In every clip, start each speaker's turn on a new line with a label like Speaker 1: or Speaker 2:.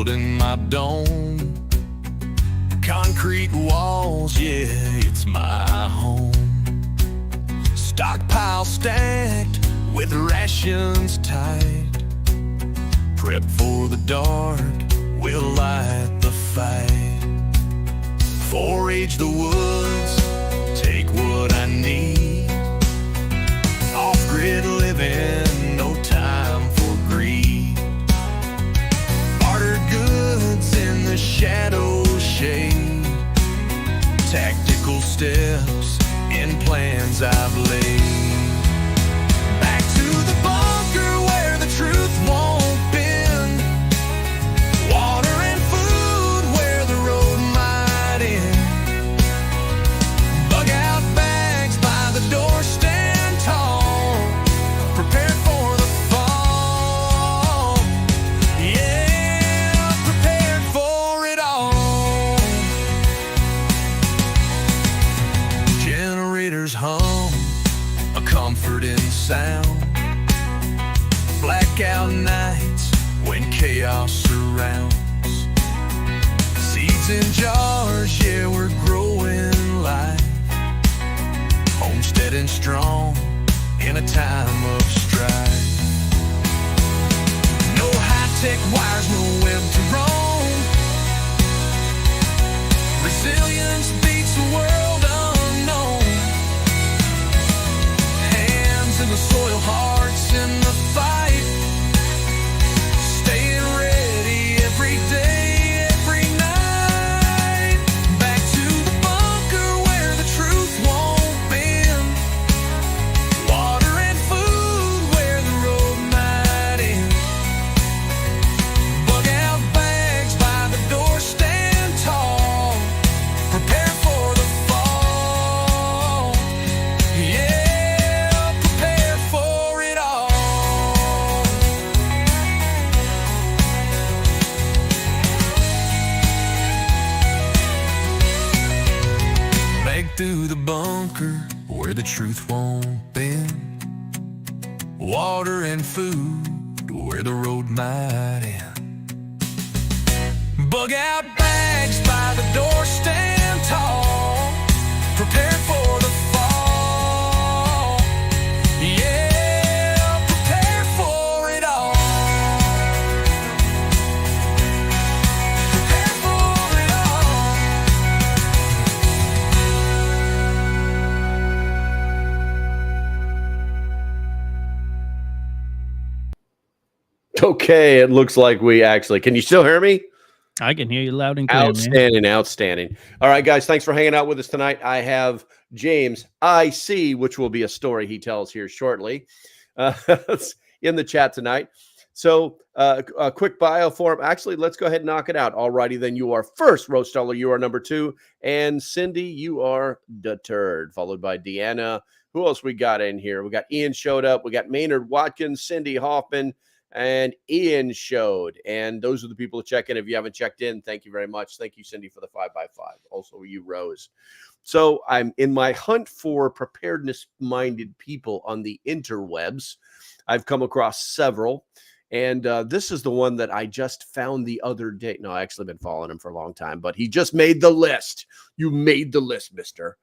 Speaker 1: building my dome. Concrete walls, yeah, it's my home. Stockpile stacked with rations tight. Prep for the dark, we'll light the fight. Forage the woods, take what I need. Off-grid living, no time for greed. Barter goods in the shadow shade. Tactical steps in plans I've laid. Back to the bunker where the truth won't bend. Water and food where the road might end. Bug out bags by the door, stand tall. Prepared for the fall. Yeah, prepared for it all. Generators hum, a comforting sound. Blackout nights when chaos surrounds. Seeds in jars, yeah, we're growing life. Homesteading strong in a time of strife. No high-tech wires, no web to roam. Resilience beats the world unknown. Hands in the soil, hearts in the fight. Staying ready every day, every night. Back to the bunker where the truth won't bend. Water and food where the road might end. Bug out bags by the door, stand tall. Prepare for the fall. Yeah, prepare for it all. Back through the bunker where the truth won't bend. Water and food where the road might end. Bug out bags by the door, stand tall. Prepare for the fall. Yeah, prepare for it all. Prepare for it all.
Speaker 2: Okay, it looks like we actually... Can you still hear me?
Speaker 3: I can hear you loud and clear, man.
Speaker 2: Outstanding, outstanding. All right, guys, thanks for hanging out with us tonight. I have James IC, which will be a story he tells here shortly, in the chat tonight. So a quick bio for him. Actually, let's go ahead and knock it out. All righty, then you are first, Roasteller. You are number 2. And Cindy, you are deterred, followed by Deanna. Who else we got in here? We got Ian showed up. We got Maynard Watkins, Cindy Hoffman, and Ian showed. And those are the people to check in. If you haven't checked in, thank you very much. Thank you, Cindy, for the 5x5. Also, you, Rose. So I'm in my hunt for preparedness-minded people on the interwebs. I've come across several. And this is the one that I just found the other day. No, I actually been following him for a long time, but he just made the list. You made the list, mister.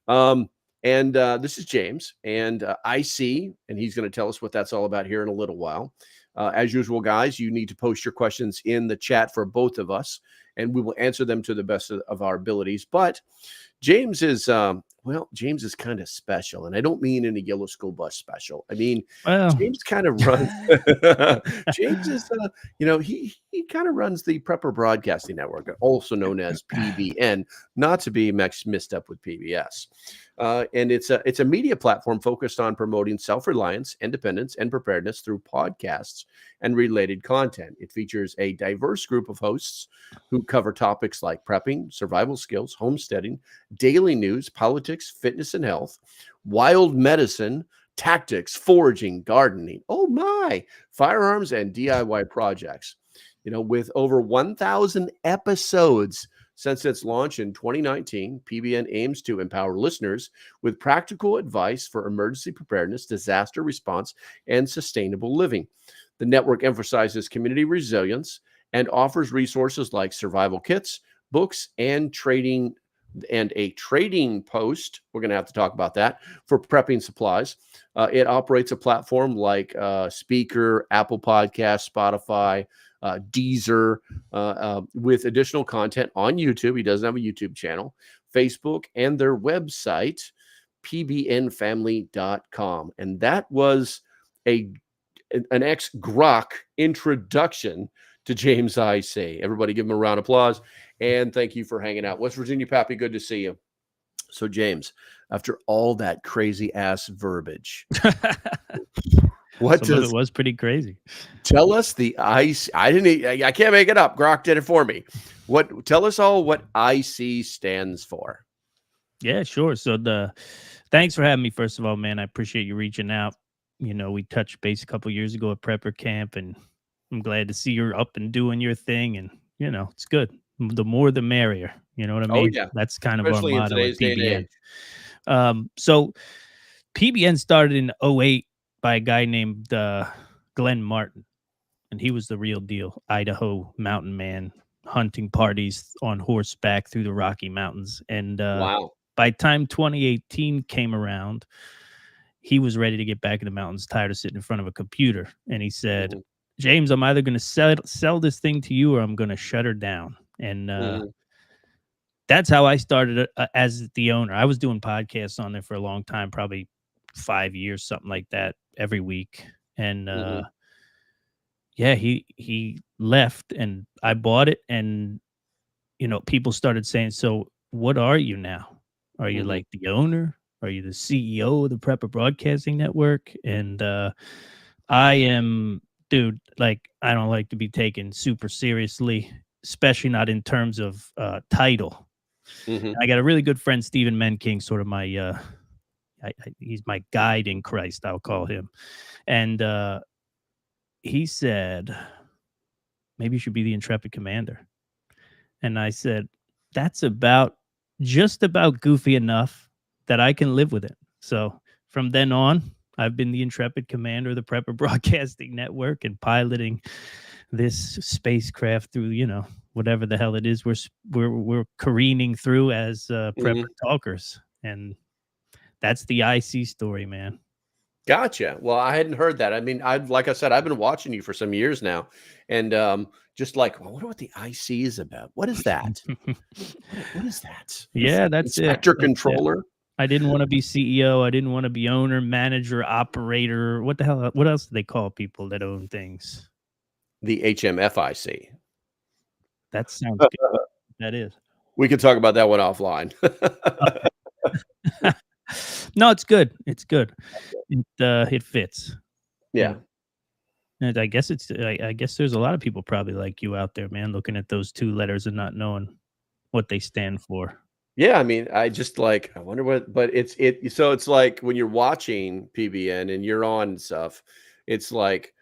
Speaker 2: This is James, and IC, and he's going to tell us what that's all about here in a little while. As usual, guys, you need to post your questions in the chat for both of us, and we will answer them to the best of our abilities. But James is, James is kind of special, and I don't mean in a yellow school bus special. I mean, James kind of runs. James is, he kind of runs the Prepper Broadcasting Network, also known as PBN, not to be mixed up with PBS. And it's a media platform focused on promoting self-reliance, independence, and preparedness through podcasts and related content. It features a diverse group of hosts who cover topics like prepping, survival skills, homesteading, daily news, politics, fitness and health, wild medicine, tactics, foraging, gardening, firearms, and DIY projects. With over 1,000 episodes since its launch in 2019, PBN aims to empower listeners with practical advice for emergency preparedness, disaster response, and sustainable living. The network emphasizes community resilience and offers resources like survival kits, books, and a trading post. We're going to have to talk about that for prepping supplies. It operates a platform like Speaker, Apple Podcasts, Spotify, Deezer, with additional content on YouTube. He doesn't have a YouTube channel, Facebook, and their website, pbnfamily.com. And that was an ex-Grok introduction to James IC. Everybody give him a round of applause. And thank you for hanging out. West Virginia Pappy, good to see you. So, James, after all that crazy ass verbiage,
Speaker 3: Some of it was pretty crazy.
Speaker 2: Tell us the IC. I can't make it up. Grok did it for me. Tell us all what IC stands for.
Speaker 3: Yeah, sure. So thanks for having me. First of all, man, I appreciate you reaching out. You know, we touched base a couple years ago at Prepper Camp, and I'm glad to see you're up and doing your thing. And you know, it's good. The more, the merrier. You know what I mean?
Speaker 2: Oh yeah,
Speaker 3: that's kind
Speaker 2: especially
Speaker 3: of our motto at PBN.
Speaker 2: So
Speaker 3: PBN started in 2008 by a guy named Glenn Martin, and he was the real deal. Idaho mountain man, hunting parties on horseback through the Rocky Mountains. And
Speaker 2: wow.
Speaker 3: By the time 2018 came around, he was ready to get back in the mountains, tired of sitting in front of a computer. And he said, James, I'm either going to sell this thing to you or I'm going to shut her down. And that's how I started as the owner. I was doing podcasts on there for a long time, probably 5 years, something like that, every week. And yeah, he left and I bought it. And, you know, people started saying, so what are you now? Are you like the owner? Are you the CEO of the Prepper Broadcasting Network? And I am, dude, like, I don't like to be taken super seriously, especially not in terms of title. I got a really good friend, Stephen Menking, sort of my, he's my guide in Christ, I'll call him. And he said, maybe you should be the intrepid commander. And I said, that's just about goofy enough that I can live with it. So from then on, I've been the intrepid commander of the Prepper Broadcasting Network and piloting this spacecraft through, you know, whatever the hell it is we're careening through as Prepper talkers. And that's the IC story, man.
Speaker 2: Gotcha. Well, I hadn't heard that. I mean, like I said, I've been watching you for some years now, and just like, well, I wonder what the IC is about. What is that? What is that?
Speaker 3: Yeah, that's
Speaker 2: Inspector Controller.
Speaker 3: I didn't want to be CEO. I didn't want to be owner, manager, operator. What the hell? What else do they call people that own things?
Speaker 2: The HMFIC.
Speaker 3: That sounds good. That is.
Speaker 2: We can talk about that one offline.
Speaker 3: No, it's good. It's good. It fits.
Speaker 2: Yeah.
Speaker 3: And I guess I guess there's a lot of people probably like you out there, man, looking at those two letters and not knowing what they stand for.
Speaker 2: Yeah, I mean, I just like, I wonder what, but so it's like when you're watching PBN and you're on stuff, it's like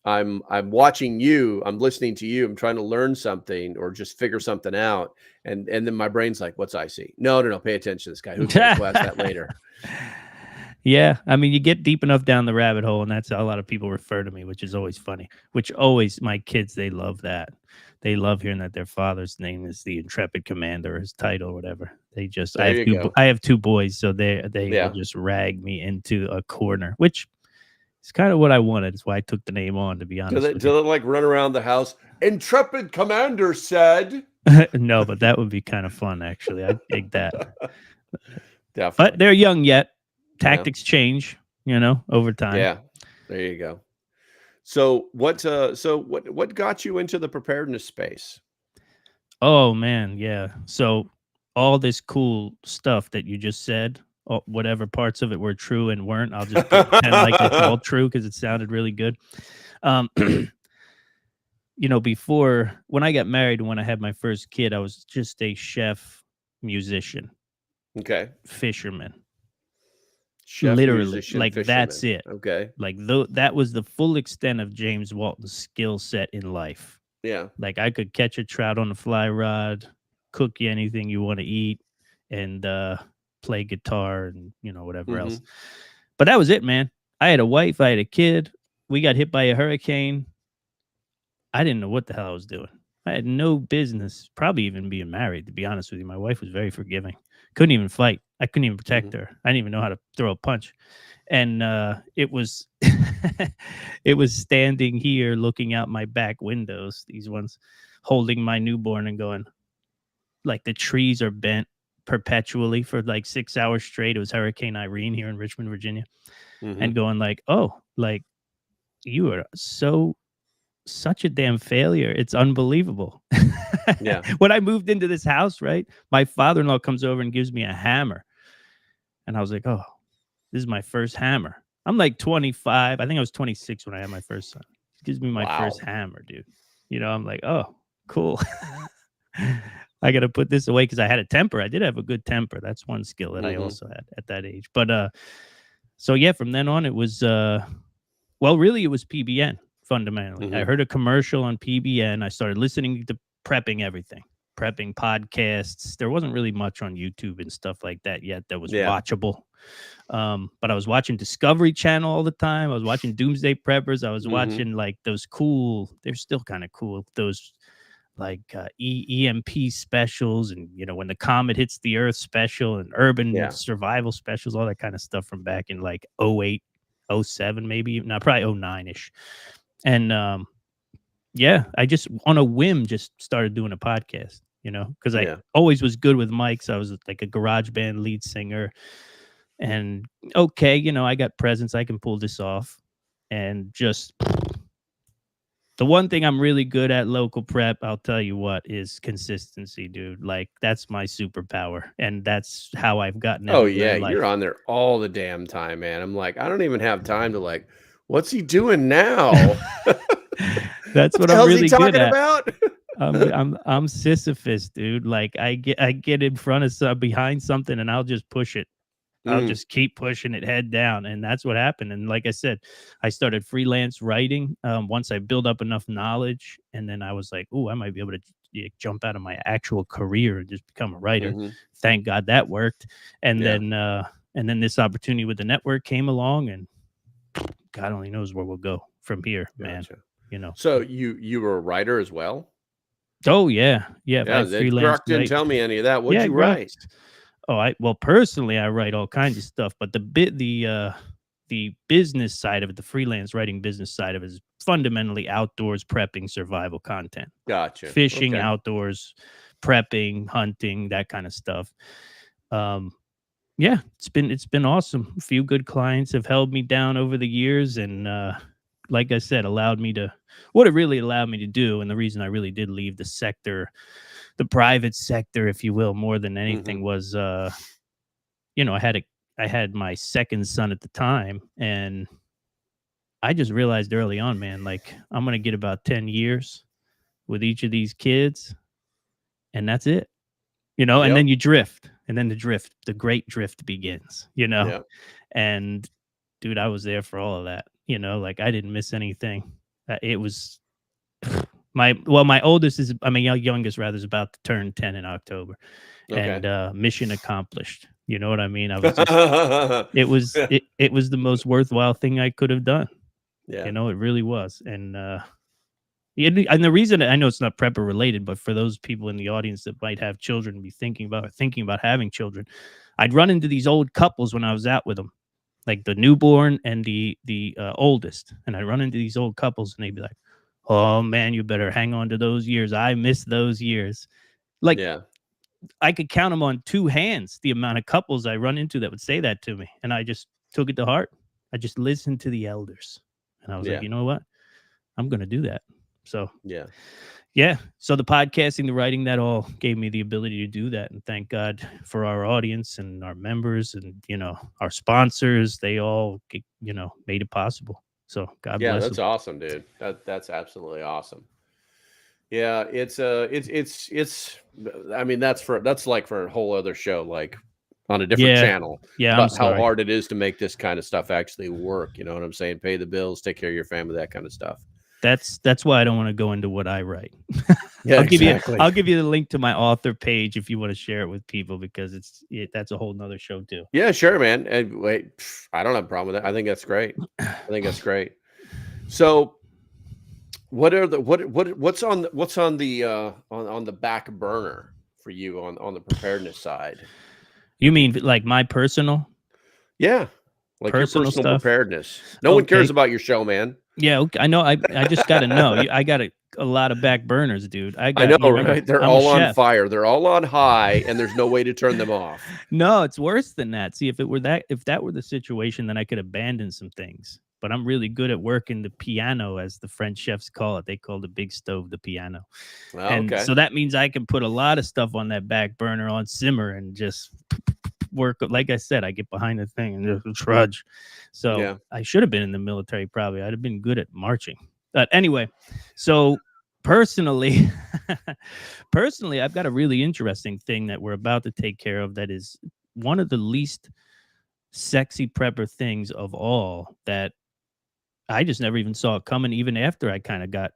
Speaker 2: I'm watching you, I'm listening to you, I'm trying to learn something or just figure something out. And then my brain's like, what's IC? No, pay attention to this guy. Who cares? We'll ask that later.
Speaker 3: Yeah, I mean, you get deep enough down the rabbit hole, and that's how a lot of people refer to me, which is always funny. My kids, they love that. They love hearing that their father's name is the intrepid commander, his title, or whatever. They just, I have two boys, so they will just rag me into a corner, which is kind of what I wanted. It's why I took the name on, to be honest.
Speaker 2: Do they like run around the house? Intrepid commander said.
Speaker 3: No, but that would be kind of fun, actually. I'd dig that.
Speaker 2: Definitely.
Speaker 3: But they're young yet. Tactics change, you know, over time.
Speaker 2: Yeah, there you go. So what got you into the preparedness space?
Speaker 3: Oh man, yeah. So all this cool stuff that you just said, whatever parts of it were true and weren't, I'll just pretend like it's all true because it sounded really good. You know, before, when I got married and when I had my first kid, I was just a chef, musician, fisherman.
Speaker 2: Chef,
Speaker 3: literally,
Speaker 2: musician,
Speaker 3: like
Speaker 2: fisherman.
Speaker 3: That's it.
Speaker 2: Okay.
Speaker 3: Like that was the full extent of James Walton's skill set in life.
Speaker 2: Yeah.
Speaker 3: Like I could catch a trout on a fly rod, cook you anything you want to eat, and play guitar and, you know, whatever else. But that was it, man. I had a wife, I had a kid. We got hit by a hurricane. I didn't know what the hell I was doing. I had no business probably even being married, to be honest with you. My wife was very forgiving. Couldn't even fight. I couldn't even protect
Speaker 2: Mhm.
Speaker 3: her. I didn't even know how to throw a punch. And it was it was standing here looking out my back windows, these ones, holding my newborn and going, like, the trees are bent perpetually for like 6 hours straight. It was Hurricane Irene here in Richmond, Virginia, and
Speaker 2: Mhm.
Speaker 3: going like, oh, like, you are such a damn failure. It's unbelievable.
Speaker 2: Yeah.
Speaker 3: When I moved into this house, right, my father-in-law comes over and gives me a hammer. And I was like, oh, this is my first hammer. I'm like 25. I think I was 26 when I had my first son. He gives me my first
Speaker 2: Wow.
Speaker 3: hammer, dude. I'm like, oh, cool. I got to put this away because I had a temper. I did have a good temper. That's one skill that I
Speaker 2: Mhm.
Speaker 3: also had at that age. But so yeah, from then on, it was well, really, it was PBN fundamentally. I
Speaker 2: Mhm.
Speaker 3: heard a commercial on PBN. I started listening to prepping everything, prepping podcasts. There wasn't really much on YouTube and stuff like that yet that was
Speaker 2: Yeah.
Speaker 3: watchable. But I was watching Discovery Channel all the time. I was watching Doomsday Preppers. I was
Speaker 2: Mhm.
Speaker 3: watching like those cool, they're still kind of cool, those like EMP specials, and when the comet hits the earth special, and urban
Speaker 2: Yeah.
Speaker 3: survival specials, all that kind of stuff from back in like 08, 07, maybe, not probably 09ish. And yeah, I just on a whim just started doing a podcast, because I
Speaker 2: Yeah.
Speaker 3: always was good with mics. I was like a garage band lead singer, and okay, I got presence, I can pull this off. And just the one thing I'm really good at, local prep, I'll tell you what, is consistency, dude. Like, that's my superpower, and that's how I've gotten
Speaker 2: Oh,
Speaker 3: everywhere
Speaker 2: yeah,
Speaker 3: in
Speaker 2: you're
Speaker 3: life.
Speaker 2: on there all the damn time, man. I'm like, I don't even have time to like, what's he doing now?
Speaker 3: That's
Speaker 2: What
Speaker 3: what
Speaker 2: the
Speaker 3: I'm
Speaker 2: hell's he
Speaker 3: really good
Speaker 2: talking
Speaker 3: at.
Speaker 2: about?
Speaker 3: I'm Sisyphus, dude. Like, I get in front of behind something, and I'll just push it. I'll
Speaker 2: Mm.
Speaker 3: just keep pushing it head down. And that's what happened. And like I said, I started freelance writing once I built up enough knowledge. And then I was like, oh, I might be able to jump out of my actual career and just become a writer.
Speaker 2: Mhm.
Speaker 3: Thank God that worked. And
Speaker 2: Yeah.
Speaker 3: then this opportunity with the network came along, and God only knows where we'll go from here, man.
Speaker 2: Gotcha.
Speaker 3: You know.
Speaker 2: So you were a writer as well?
Speaker 3: Oh yeah. Yeah.
Speaker 2: Yeah,
Speaker 3: I
Speaker 2: that
Speaker 3: freelance
Speaker 2: Grok didn't
Speaker 3: write.
Speaker 2: tell me any of that. What'd
Speaker 3: Yeah,
Speaker 2: you write?
Speaker 3: Grox. Oh, well, personally, I write all kinds of stuff, but the business side of it, the freelance writing business side of it, is fundamentally outdoors prepping survival content,
Speaker 2: Gotcha.
Speaker 3: fishing
Speaker 2: Okay.
Speaker 3: outdoors, prepping, hunting, that kind of stuff. Um, yeah, it's been awesome. A few good clients have held me down over the years, and like I said, allowed me to what it really allowed me to do, and the reason I really did leave the sector, the private sector, if you will, more than anything,
Speaker 2: Mhm.
Speaker 3: was I had my second son at the time, and I just realized early on, man, like, I'm gonna get about 10 years with each of these kids, and that's it. And
Speaker 2: Yep.
Speaker 3: then you drift, and then the great drift begins.
Speaker 2: Yep.
Speaker 3: And dude, I was there for all of that, like, I didn't miss anything. It was my oldest is, I mean, youngest rather, is about to turn 10 in October,
Speaker 2: Okay.
Speaker 3: and mission accomplished. You know what I mean? I was just it was the most worthwhile thing I could have done.
Speaker 2: Yeah.
Speaker 3: It really was. And and the reason, I know it's not prepper related, but for those people in the audience that might have children, be thinking about having children, I'd run into these old couples when I was out with them, like the newborn and the oldest, and I'd run into these old couples, and they'd be like, "Oh man, you better hang on to those years. I miss those years." Like,
Speaker 2: Yeah.
Speaker 3: I could count them on two hands, the amount of couples I run into that would say that to me. And I just took it to heart. I just listened to the elders. And I was like,
Speaker 2: Yeah.
Speaker 3: you know what? I'm going to do that. So,
Speaker 2: Yeah.
Speaker 3: yeah. So the podcasting, the writing, that all gave me the ability to do that. And thank God for our audience and our members and, our sponsors. They all, made it possible. So God
Speaker 2: Yeah,
Speaker 3: bless
Speaker 2: that's
Speaker 3: them.
Speaker 2: awesome, dude. That's absolutely awesome. Yeah, it's I mean, that's like for a whole other show, like on a different
Speaker 3: Yeah.
Speaker 2: channel,
Speaker 3: Yeah. I'm
Speaker 2: about how
Speaker 3: sorry.
Speaker 2: hard it is to make this kind of stuff actually work. You know what I'm saying? Pay the bills, take care of your family, that kind of stuff.
Speaker 3: That's why I don't want to go into what I write.
Speaker 2: Yeah,
Speaker 3: I'll give you
Speaker 2: exactly.
Speaker 3: I'll give you the link to my author page if you want to share it with people, because that's a whole nother show too.
Speaker 2: Yeah, sure, man. And wait, I don't have a problem with that. I think that's great. I think that's great. So What are the what's on on the back burner for you on the preparedness side?
Speaker 3: You mean like my personal
Speaker 2: Yeah, like your
Speaker 3: personal
Speaker 2: personal
Speaker 3: stuff?
Speaker 2: preparedness. No one cares
Speaker 3: Okay.
Speaker 2: about your show, man.
Speaker 3: Yeah, okay. I know. I just got to know. I got a lot of back burners, dude.
Speaker 2: I know,
Speaker 3: You remember,
Speaker 2: right? They're
Speaker 3: I'm a
Speaker 2: all on
Speaker 3: chef.
Speaker 2: fire. They're all on high, and there's no way to turn them off.
Speaker 3: No, it's worse than that. See, if that were the situation, then I could abandon some things. But I'm really good at working the piano, as the French chefs call it. They call the big stove the piano.
Speaker 2: Oh,
Speaker 3: And
Speaker 2: okay.
Speaker 3: so that means I can put a lot of stuff on that back burner on simmer and just work. Like I said, I get behind the thing and just trudge. So
Speaker 2: Yeah.
Speaker 3: I should have been in the military, probably. I'd have been good at marching. But anyway, so personally, I've got a really interesting thing that we're about to take care of that is one of the least sexy prepper things of all, that I just never even saw it coming, even after I kind of got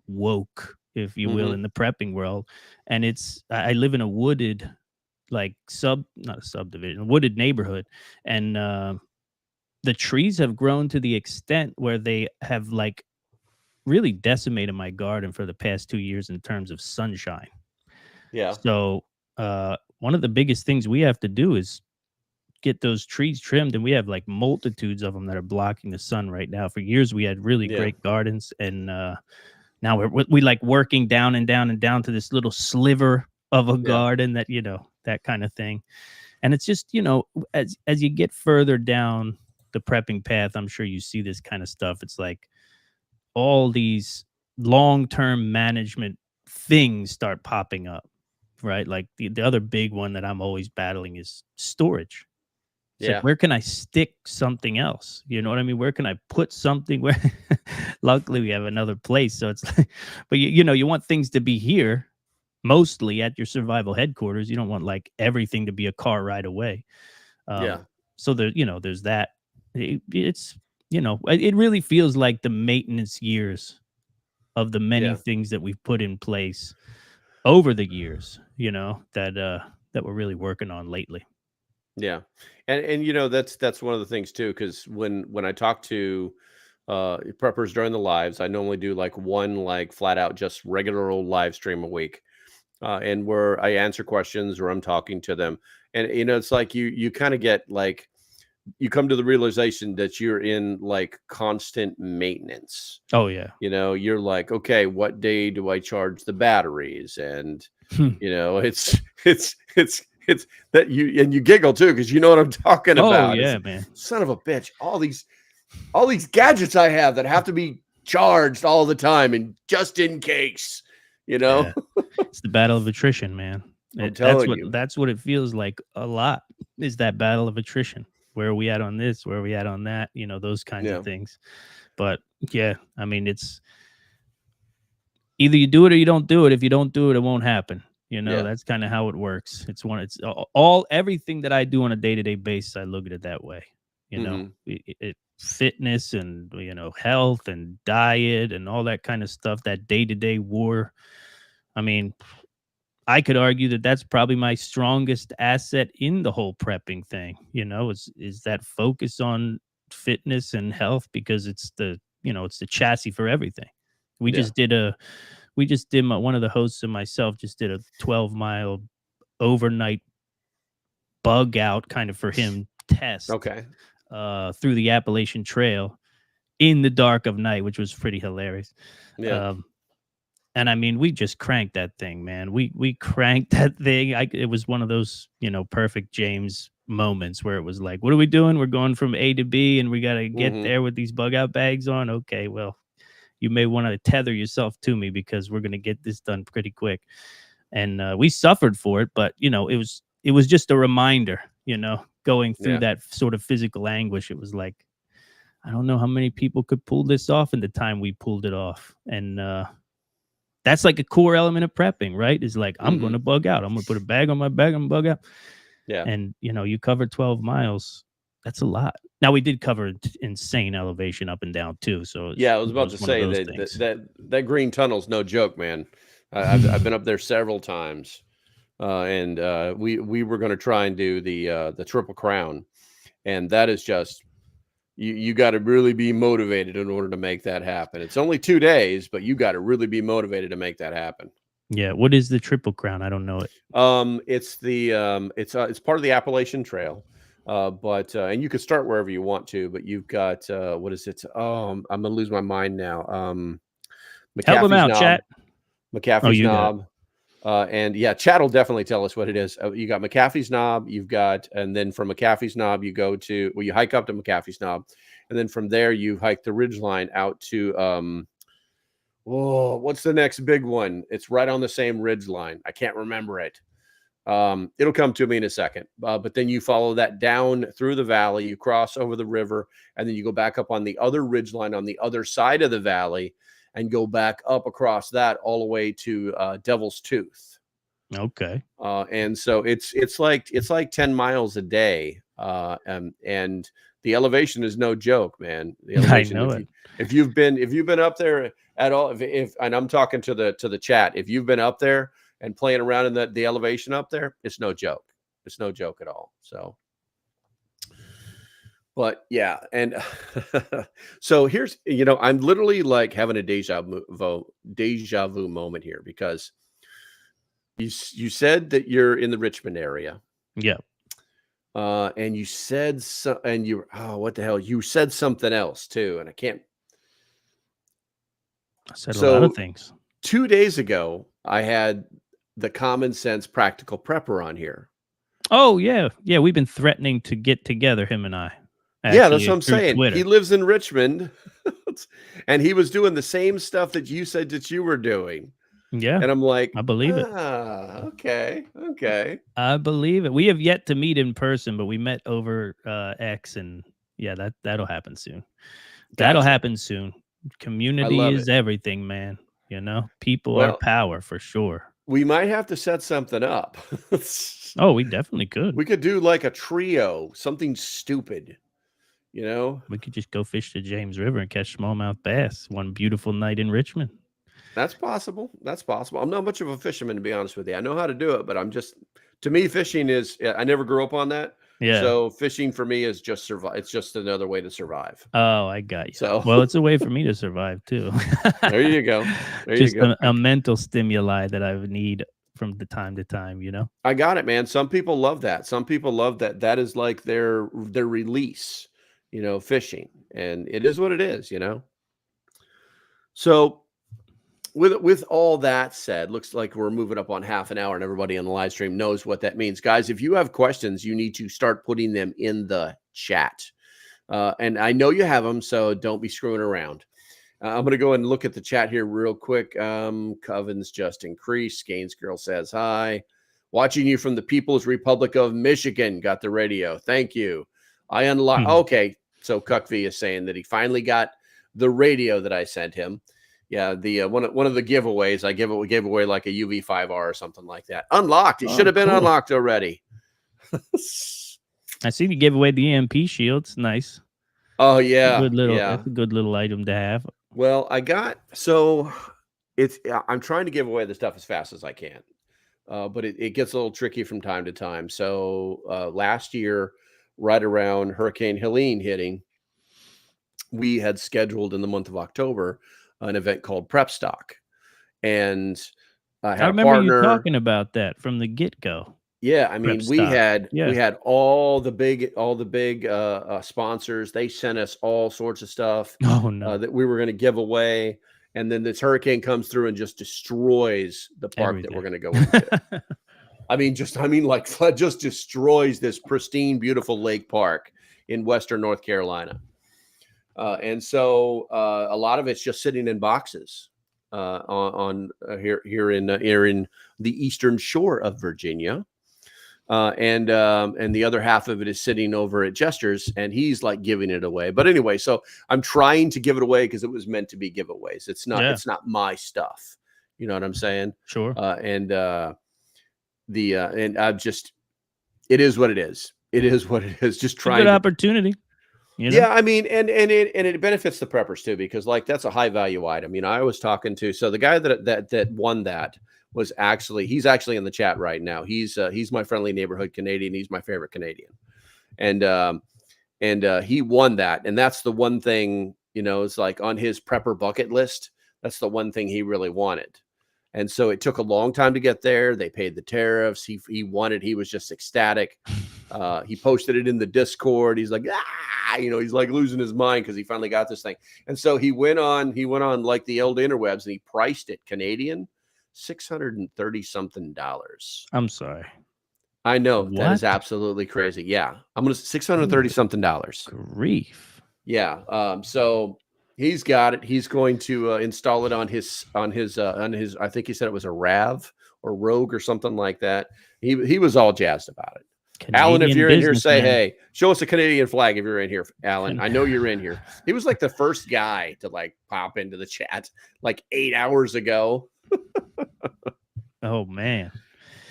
Speaker 3: woke, if you will,
Speaker 2: Mhm.
Speaker 3: in the prepping world. And I live in a wooded, like not a subdivision, a wooded neighborhood. And the trees have grown to the extent where they have like really decimated my garden for the past 2 years in terms of sunshine.
Speaker 2: Yeah.
Speaker 3: So one of the biggest things we have to do is get those trees trimmed, and we have like multitudes of them that are blocking the sun right now. For years we had really
Speaker 2: Yeah.
Speaker 3: great gardens, and now we like working down and down and down to this little sliver of a
Speaker 2: Yeah.
Speaker 3: garden, that that kind of thing. And it's just, as you get further down the prepping path, I'm sure you see this kind of stuff. It's like all these long-term management things start popping up, right? Like the other big one that I'm always battling is storage. It's like,
Speaker 2: Yeah.
Speaker 3: where can I stick something else? You know what I mean? Where can I put something where luckily we have another place. So it's like, but you want things to be here mostly at your survival headquarters. You don't want like everything to be a car ride away.
Speaker 2: Yeah.
Speaker 3: So there's that. It's, it really feels like the maintenance years of the many
Speaker 2: Yeah.
Speaker 3: things that we've put in place over the years, that we're really working on lately.
Speaker 2: Yeah. And that's one of the things too, because when I talk to preppers during the lives, I normally do like one like flat out just regular old live stream a week. And where I answer questions or I'm talking to them. And it's like you kind of get like you come to the realization that you're in like constant maintenance.
Speaker 3: Oh yeah.
Speaker 2: You're like, okay, what day do I charge the batteries? And it's that you giggle too, because you know what I'm talking
Speaker 3: Oh
Speaker 2: about.
Speaker 3: yeah,
Speaker 2: It's,
Speaker 3: man.
Speaker 2: son of a bitch, all these gadgets I have that have to be charged all the time and just in case,
Speaker 3: Yeah. It's the battle of attrition, man.
Speaker 2: I'm telling you.
Speaker 3: That's what it feels like a lot, is that battle of attrition. Where are we at on this? Where are we at on that? Those kinds
Speaker 2: Yeah.
Speaker 3: of things. But yeah, I mean, it's either you do it or you don't do it. If you don't do it, it won't happen.
Speaker 2: Yeah.
Speaker 3: That's kind of how it works. It's everything that I do on a day-to-day basis, I look at it that way.
Speaker 2: Mhm.
Speaker 3: Fitness and health and diet and all that kind of stuff, that day-to-day war. I mean, I could argue that that's probably my strongest asset in the whole prepping thing, is that focus on fitness and health, because it's the chassis for everything. We
Speaker 2: Yeah.
Speaker 3: just did one of the hosts and myself just did a 12-mile overnight bug out kind of for him test.
Speaker 2: Okay.
Speaker 3: Through the Appalachian Trail in the dark of night, which was pretty hilarious.
Speaker 2: Yeah.
Speaker 3: And I mean, we just cranked that thing, man. We cranked that thing. It was one of those, perfect James moments where it was like, what are we doing? We're going from A to B and we got to get
Speaker 2: Mhm.
Speaker 3: there with these bug out bags on. Okay, well, you may want to tether yourself to me because we're going to get this done pretty quick. And we suffered for it, but it was just a reminder, going through
Speaker 2: Yeah.
Speaker 3: that sort of physical anguish. It was like, I don't know how many people could pull this off in the time we pulled it off. And that's like a core element of prepping, right? Is like, I'm going to bug out. I'm going to put a bag on my back. I'm going to bug out.
Speaker 2: Yeah.
Speaker 3: And, you cover 12 miles. That's a lot. Now, we did cover insane elevation up and down, too. So,
Speaker 2: Yeah, I was about to say that green tunnel's no joke, man. I've been up there several times. And we were going to try and do the Triple Crown. And that is just, You got to really be motivated in order to make that happen. It's only 2 days, but you got to really be motivated to make that happen.
Speaker 3: Yeah. What is the Triple Crown? I don't know it.
Speaker 2: It's it's part of the Appalachian Trail. But and you can start wherever you want to, but you've got what is it? Oh, I'm gonna lose my mind now.
Speaker 3: Help them
Speaker 2: McAfee's
Speaker 3: out,
Speaker 2: Knob.
Speaker 3: chat.
Speaker 2: McAfee's
Speaker 3: you got it.
Speaker 2: Knob. And yeah, Chad will definitely tell us what it is. You got McAfee's Knob, you've got, and then from McAfee's Knob, you go to, well, you hike up to McAfee's Knob, and then from there, you hike the ridgeline out to, what's the next big one? It's right on the same ridgeline. I can't remember it. It'll come to me in a second. But then you follow that down through the valley, you cross over the river, and then you go back up on the other ridgeline on the other side of the valley, and go back up across that all the way to Devil's Tooth.
Speaker 3: Okay.
Speaker 2: And so it's like 10 miles a day. And the elevation is no joke, man. The elevation,
Speaker 3: I know
Speaker 2: if you've been up there at all, if and I'm talking to the chat, if you've been up there and playing around in the elevation up there, it's no joke. It's no joke at all. So but yeah, and so here's, I'm literally like having a deja vu moment here, because you said that you're in the Richmond area.
Speaker 3: Yeah.
Speaker 2: And you said what the hell? You said something else too, and I can't.
Speaker 3: I said a lot of things.
Speaker 2: 2 days ago, I had the Common Sense Practical Prepper on here.
Speaker 3: Oh yeah, yeah. We've been threatening to get together, him and I.
Speaker 2: Yeah, that's what I'm saying.
Speaker 3: Twitter.
Speaker 2: He lives in Richmond, and he was doing the same stuff that you said that you were doing.
Speaker 3: Yeah,
Speaker 2: and I'm like,
Speaker 3: I believe it.
Speaker 2: Okay.
Speaker 3: I believe it. We have yet to meet in person, but we met over X, and yeah, that'll happen soon. That'll happen soon. Community is everything, man. People are power for sure.
Speaker 2: We might have to set something up.
Speaker 3: Oh, we definitely could.
Speaker 2: We could do like a trio, something stupid.
Speaker 3: We could just go fish the James River and catch smallmouth bass one beautiful night in Richmond.
Speaker 2: That's possible. I'm not much of a fisherman, to be honest with you. I know how to do it, but to me, fishing is, I never grew up on that.
Speaker 3: Yeah.
Speaker 2: So fishing for me is just survive. It's just another way to survive.
Speaker 3: Oh, I got you.
Speaker 2: So,
Speaker 3: well, it's a way for me to survive too.
Speaker 2: There you go.
Speaker 3: Just a mental stimuli that I need from the time to time,
Speaker 2: I got it, man. Some people love that. Some people love that. That is like their release, fishing, and it is what it is, So with all that said, looks like we're moving up on half an hour, and everybody on the live stream knows what that means. Guys, if you have questions, you need to start putting them in the chat. And I know you have them, so don't be screwing around. I'm going to go and look at the chat here real quick. Covens just increased. Gaines Girl says hi. Watching you from the People's Republic of Michigan. Got the radio. Thank you. I unlocked. Okay. So Cuck V is saying that he finally got the radio that I sent him. Yeah. The one of the giveaways I gave away like a UV5R or something like that. Unlocked. It should have been unlocked already.
Speaker 3: I see you gave away the EMP shields. Nice.
Speaker 2: Oh yeah.
Speaker 3: That's a good little item to have.
Speaker 2: Well, I'm trying to give away the stuff as fast as I can. But it gets a little tricky from time to time. So last year, right around Hurricane Helene hitting, we had scheduled in the month of October an event called Prep Stock. And I remember you
Speaker 3: talking about that from the get-go.
Speaker 2: Yeah, I mean, we had all the big sponsors. They sent us all sorts of stuff that we were going to give away, and then this hurricane comes through and just destroys the park that we're going to go into. just destroys this pristine, beautiful lake park in Western North Carolina, and so a lot of it's just sitting in boxes here in the eastern shore of Virginia. And the other half of it is sitting over at Jester's, and he's like giving it away. But anyway, so I'm trying to give it away because it was meant to be giveaways. It's not my stuff. You know what I'm saying?
Speaker 3: Sure.
Speaker 2: And I've just, it is what it is. It is what it is. Just trying.
Speaker 3: Good opportunity.
Speaker 2: Yeah, I mean, and it benefits the preppers too, because like that's a high value item. I was talking to the guy that won that. He's actually in the chat right now. He's my friendly neighborhood Canadian. He's my favorite Canadian. And and he won that. And that's the one thing, you know, it's like on his prepper bucket list. That's the one thing he really wanted. And so it took a long time to get there. They paid the tariffs. He won it. He was just ecstatic. He posted it in the Discord. He's like, you know, he's like losing his mind because he finally got this thing. And so he went on like the old interwebs, and he priced it Canadian $630 something.
Speaker 3: I'm sorry.
Speaker 2: I know that is
Speaker 3: What?
Speaker 2: absolutely crazy. Yeah, I'm gonna $630 something.
Speaker 3: Grief.
Speaker 2: Yeah. So he's got it. He's going to install it on his. I think he said it was a Rav or Rogue or something like that. He was all jazzed about it. Alan, if you're in here, say hey. Show us a Canadian flag if you're in here, Alan. I know you're in here. He was like the first guy to like pop into the chat like 8 hours ago.
Speaker 3: Oh man.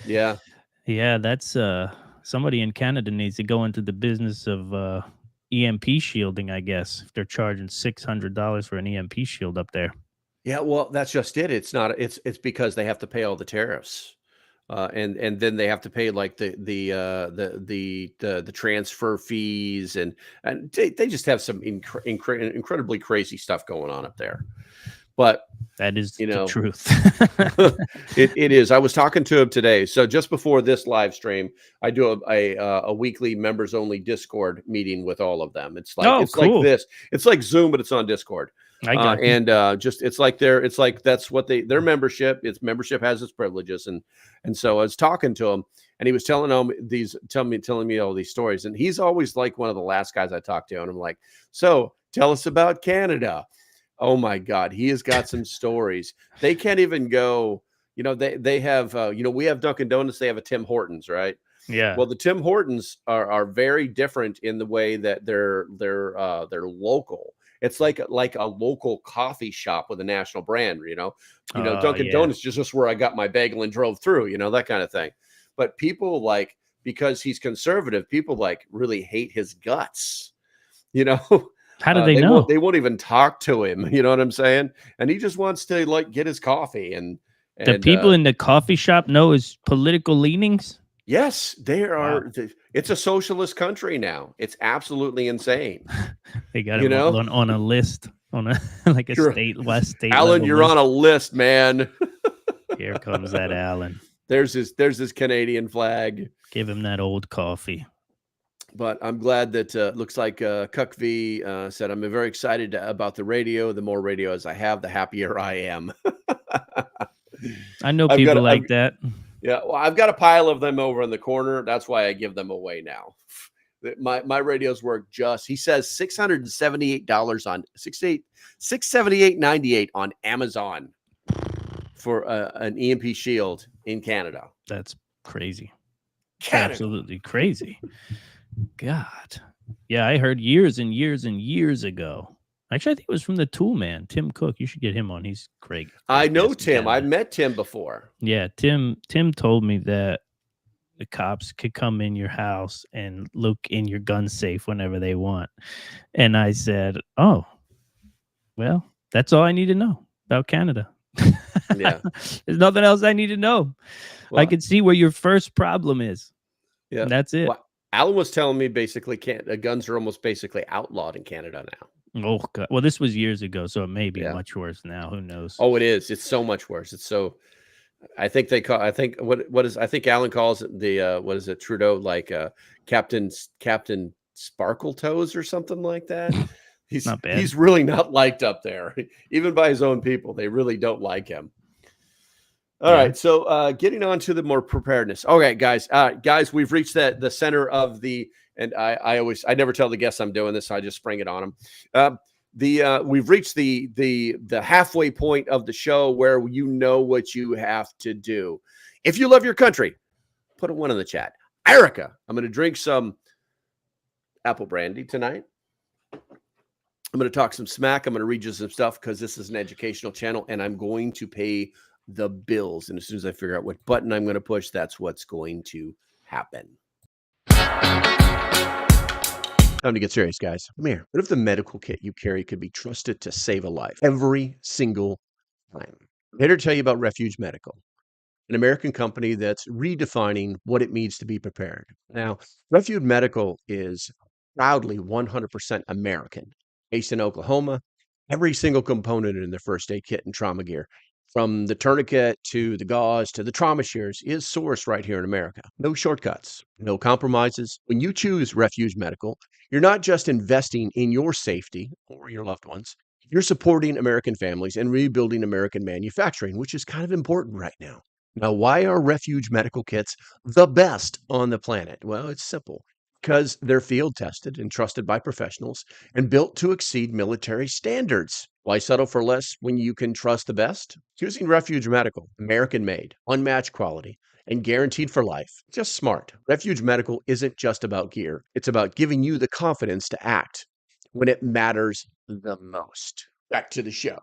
Speaker 2: Yeah.
Speaker 3: Yeah, that's somebody in Canada needs to go into the business of EMP shielding, I guess, if they're charging $600 for an EMP shield up there.
Speaker 2: Yeah, well, that's just it. It's not. It's because they have to pay all the tariffs, and then they have to pay like the transfer fees, and they just have some incredibly crazy stuff going on up there. But
Speaker 3: that is the truth.
Speaker 2: it is. I was talking to him today. So just before this live stream, I do a weekly members only Discord meeting with all of them. It's like
Speaker 3: cool.
Speaker 2: like this. It's like Zoom, but it's on Discord.
Speaker 3: I got
Speaker 2: and just it's like that's what their membership. Its membership has its privileges, and so I was talking to him, and he was telling me all these stories, and he's always like one of the last guys I talk to, and I'm like, so tell us about Canada. Oh my God, he has got some stories. They can't even go. You know, they have. We have Dunkin' Donuts. They have a Tim Hortons, right?
Speaker 3: Yeah.
Speaker 2: Well, the Tim Hortons are very different in the way that they're local. It's like a local coffee shop with a national brand. Dunkin' Donuts is just where I got my bagel and drove through. That kind of thing. But people like, because he's conservative, people like really hate his guts.
Speaker 3: How do they know?
Speaker 2: They won't even talk to him. You know what I'm saying? And he just wants to like get his coffee. And
Speaker 3: the people in the coffee shop know his political leanings.
Speaker 2: Yes, they are. Wow. It's a socialist country now. It's absolutely insane.
Speaker 3: They got him on a list, on a like a West state.
Speaker 2: Alan, you're
Speaker 3: list.
Speaker 2: On a list, man.
Speaker 3: Here comes that Alan.
Speaker 2: There's his Canadian flag.
Speaker 3: Give him that old coffee.
Speaker 2: But I'm glad that looks like Cuck V said, I'm very excited about the radio. The more radios I have, the happier I am.
Speaker 3: I know people like that.
Speaker 2: Yeah, well, I've got a pile of them over in the corner. That's why I give them away now. My radios work just. He says $678 on $678.98 on Amazon for an EMP shield in Canada.
Speaker 3: That's crazy. Absolutely crazy. God. Yeah, I heard years and years and years ago. Actually, I think it was from the Tool Man, Tim Cook. You should get him on. He's great.
Speaker 2: I know Tim. I've met Tim before.
Speaker 3: Yeah, Tim told me that the cops could come in your house and look in your gun safe whenever they want. And I said, oh, well, that's all I need to know about Canada.
Speaker 2: Yeah.
Speaker 3: There's nothing else I need to know. Well, I can see where your first problem is.
Speaker 2: Yeah.
Speaker 3: And that's it.
Speaker 2: Well, Alan was telling me basically guns are almost basically outlawed in Canada now.
Speaker 3: Oh God. Well, this was years ago, so it may be much worse now. Who knows?
Speaker 2: Oh, it is. It's so much worse. It's so. I think Alan calls it the what is it? Trudeau like Captain Sparkle Toes or something like that. He's not bad. He's really not liked up there, even by his own people. They really don't like him. All right, so getting on to the more preparedness. Okay, guys, we've reached the center of the, and I never tell the guests I'm doing this, so I just spring it on them. We've reached the halfway point of the show where you know what you have to do. If you love your country, put a 1 in the chat. Erica, I'm going to drink some apple brandy tonight. I'm going to talk some smack. I'm going to read you some stuff because this is an educational channel, and I'm going to pay the bills. And as soon as I figure out what button I'm going to push, that's what's going to happen. Time to get serious, guys. Come here. What if the medical kit you carry could be trusted to save a life every single time? I'm here to tell you about Refuge Medical, an American company that's redefining what it means to be prepared. Now, Refuge Medical is proudly 100% American, based in Oklahoma. Every single component in the first aid kit and trauma gear, from the tourniquet to the gauze to the trauma shears, is sourced right here in America. No shortcuts, no compromises. When you choose Refuge Medical, you're not just investing in your safety or your loved ones. You're supporting American families and rebuilding American manufacturing, which is kind of important right now. Now, why are Refuge Medical kits the best on the planet? Well, it's simple. Because they're field tested and trusted by professionals and built to exceed military standards. Why settle for less when you can trust the best? Choosing Refuge Medical, American made, unmatched quality, and guaranteed for life. Just smart. Refuge Medical isn't just about gear, it's about giving you the confidence to act when it matters the most. Back to the show.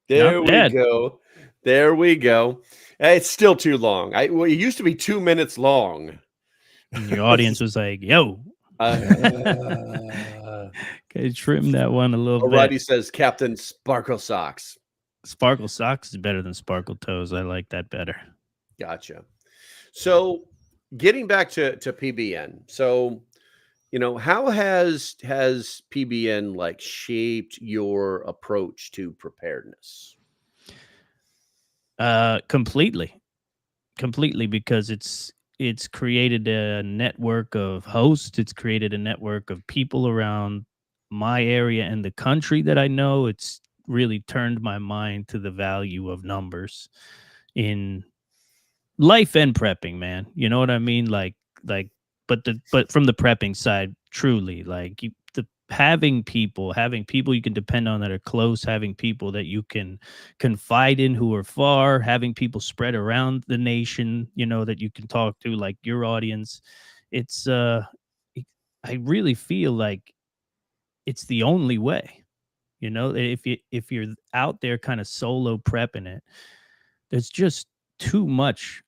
Speaker 2: There
Speaker 3: Not
Speaker 2: we
Speaker 3: bad.
Speaker 2: go. There we go. It's still too long. Well, it used to be 2 minutes long.
Speaker 3: And your audience was like, yo,
Speaker 2: Uh,
Speaker 3: okay, trim that one a little
Speaker 2: Alrighty
Speaker 3: bit.
Speaker 2: says Captain Sparkle Socks.
Speaker 3: Sparkle Socks is better than Sparkle Toes. I like that better.
Speaker 2: Gotcha. So getting back to PBN. So, how has PBN like shaped your approach to preparedness?
Speaker 3: Completely, because it's created a network of hosts. It's created a network of people around my area and the country that I know. It's really turned my mind to the value of numbers in life and prepping, man. You know what I mean? But from the prepping side, truly, like having people you can depend on that are close, having people that you can confide in who are far, having people spread around the nation, that you can talk to, like your audience. It's I really feel like it's the only way. If you're out there kind of solo prepping it, there's just too much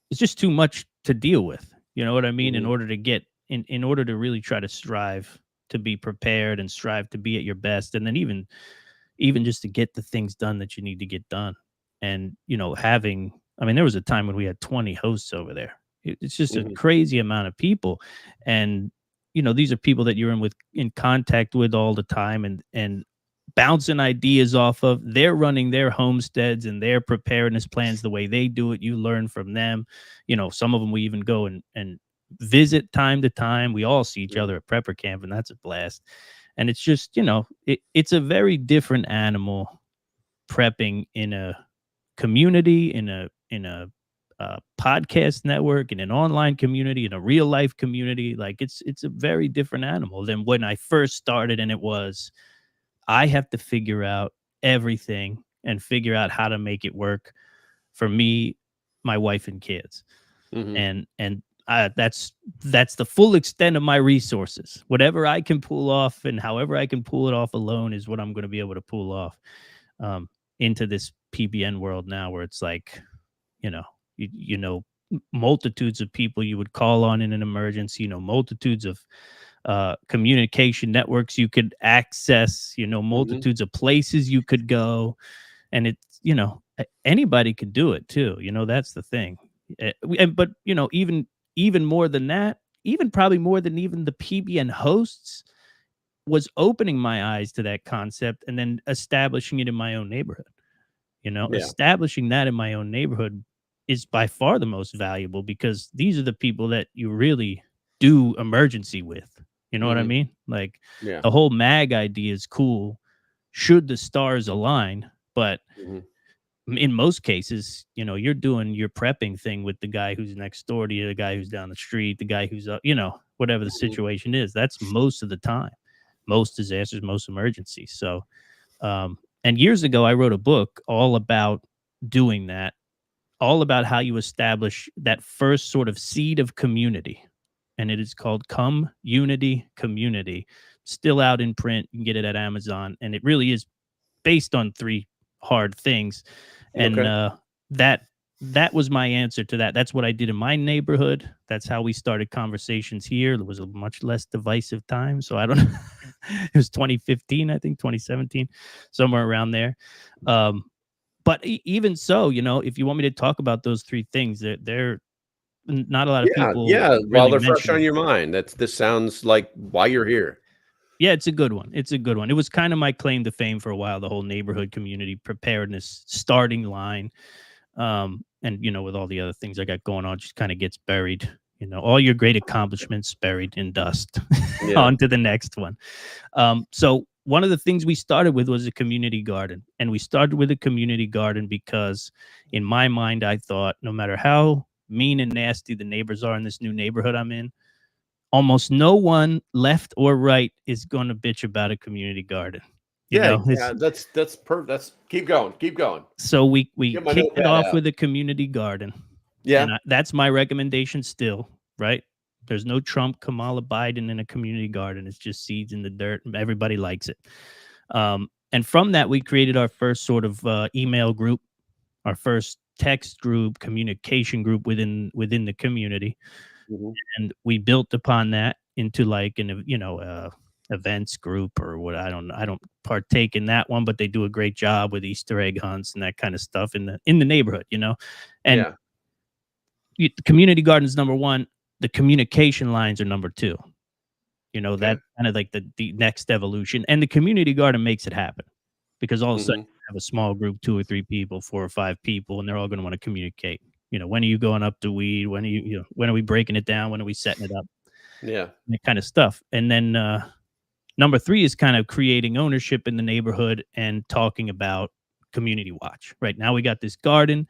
Speaker 3: it's just too much to deal with. You know what I mean? In
Speaker 2: Mhm.
Speaker 3: order to get in order to really try to strive to be prepared and strive to be at your best, and then even just to get the things done that you need to get done. And there was a time when we had 20 hosts over there. It's just a
Speaker 2: Mhm.
Speaker 3: crazy amount of people. And these are people that you're in contact with all the time, and bouncing ideas off of. They're running their homesteads and their preparedness plans the way they do it. You learn from them. Some of them we even go and visit time to time. We all see each
Speaker 2: Mhm.
Speaker 3: other at prepper camp, and that's a blast. And it's just, it's a very different animal prepping in a community, in a podcast network, in an online community, in a real life community. Like it's a very different animal than when I first started, and it was I have to figure out everything and figure out how to make it work for me, my wife, and kids.
Speaker 2: Mhm.
Speaker 3: And that's the full extent of my resources. Whatever I can pull off and however I can pull it off alone is what I'm going to be able to pull off into this PBN world now, where it's like, you know, multitudes of people you would call on in an emergency, multitudes of communication networks you could access,
Speaker 2: Mhm.
Speaker 3: multitudes of places you could go. And it's, anybody could do it too. That's the thing. But, even more than that, even probably more than even the PBN hosts, was opening my eyes to that concept and then establishing it in my own neighborhood.
Speaker 2: Yeah.
Speaker 3: Establishing that in my own neighborhood is by far the most valuable, because these are the people that you really do emergency with. You know what I
Speaker 2: Mhm.
Speaker 3: mean? Like
Speaker 2: Yeah.
Speaker 3: the whole mag idea is cool should the stars align, but
Speaker 2: Mhm.
Speaker 3: in most cases, you're doing your prepping thing with the guy who's next door to you, the guy who's down the street, the guy who's up, whatever the
Speaker 2: Mhm.
Speaker 3: situation is. That's most of the time, most disasters, most emergencies. So, and years ago, I wrote a book all about doing that, all about how you establish that first sort of seed of community. And it is called Come Unity Community. Still out in print. You can get it at Amazon. And it really is based on 3 hard things. And
Speaker 2: Okay.
Speaker 3: that that was my answer to that. That's what I did in my neighborhood. That's how we started conversations here. There was a much less divisive time. So I don't know. It was 2015, I think, 2017, somewhere around there. But even so, if you want me to talk about those 3 things, they're not a lot of
Speaker 2: Yeah,
Speaker 3: people
Speaker 2: yeah. While
Speaker 3: really
Speaker 2: they're fresh
Speaker 3: mention
Speaker 2: on
Speaker 3: it.
Speaker 2: your mind, this sounds like why you're here.
Speaker 3: Yeah, it's a good one. It's a good one. It was kind of my claim to fame for a while, the whole neighborhood community preparedness starting line. And with all the other things I got going on, just kind of gets buried. All your great accomplishments buried in dust.
Speaker 2: Yeah.
Speaker 3: On to the next one. So one of the things we started with was a community garden. And we started with a community garden because in my mind, I thought no matter how mean and nasty the neighbors are in this new neighborhood I'm in, almost no one left or right is going to bitch about a community garden.
Speaker 2: Yeah,
Speaker 3: It's,
Speaker 2: that's keep going, keep going.
Speaker 3: so we
Speaker 2: Get my
Speaker 3: kicked it
Speaker 2: notepad
Speaker 3: off
Speaker 2: out.
Speaker 3: with a community garden.
Speaker 2: Yeah.
Speaker 3: And that's my recommendation still, right? There's no Trump, Kamala Biden in a community garden. It's just seeds in the dirt. And everybody likes it. And from that, we created our first sort of email group, our first text group, communication group within the community.
Speaker 2: Mhm.
Speaker 3: And we built upon that into like an events group or what. I don't partake in that one, but they do a great job with Easter egg hunts and that kind of stuff in the neighborhood, and
Speaker 2: Yeah.
Speaker 3: the community garden is number one. The communication lines are number two.
Speaker 2: Okay.
Speaker 3: That's kind of like the next evolution, and the community garden makes it happen because all of a sudden
Speaker 2: Mhm.
Speaker 3: you have a small group, 2 or 3 people, 4 or 5 people, and they're all going to want to communicate. When are you going up to weed? When are when are we breaking it down? When are we setting it up?
Speaker 2: Yeah.
Speaker 3: That kind of stuff. And then number 3 is kind of creating ownership in the neighborhood and talking about community watch. Right now we got this garden.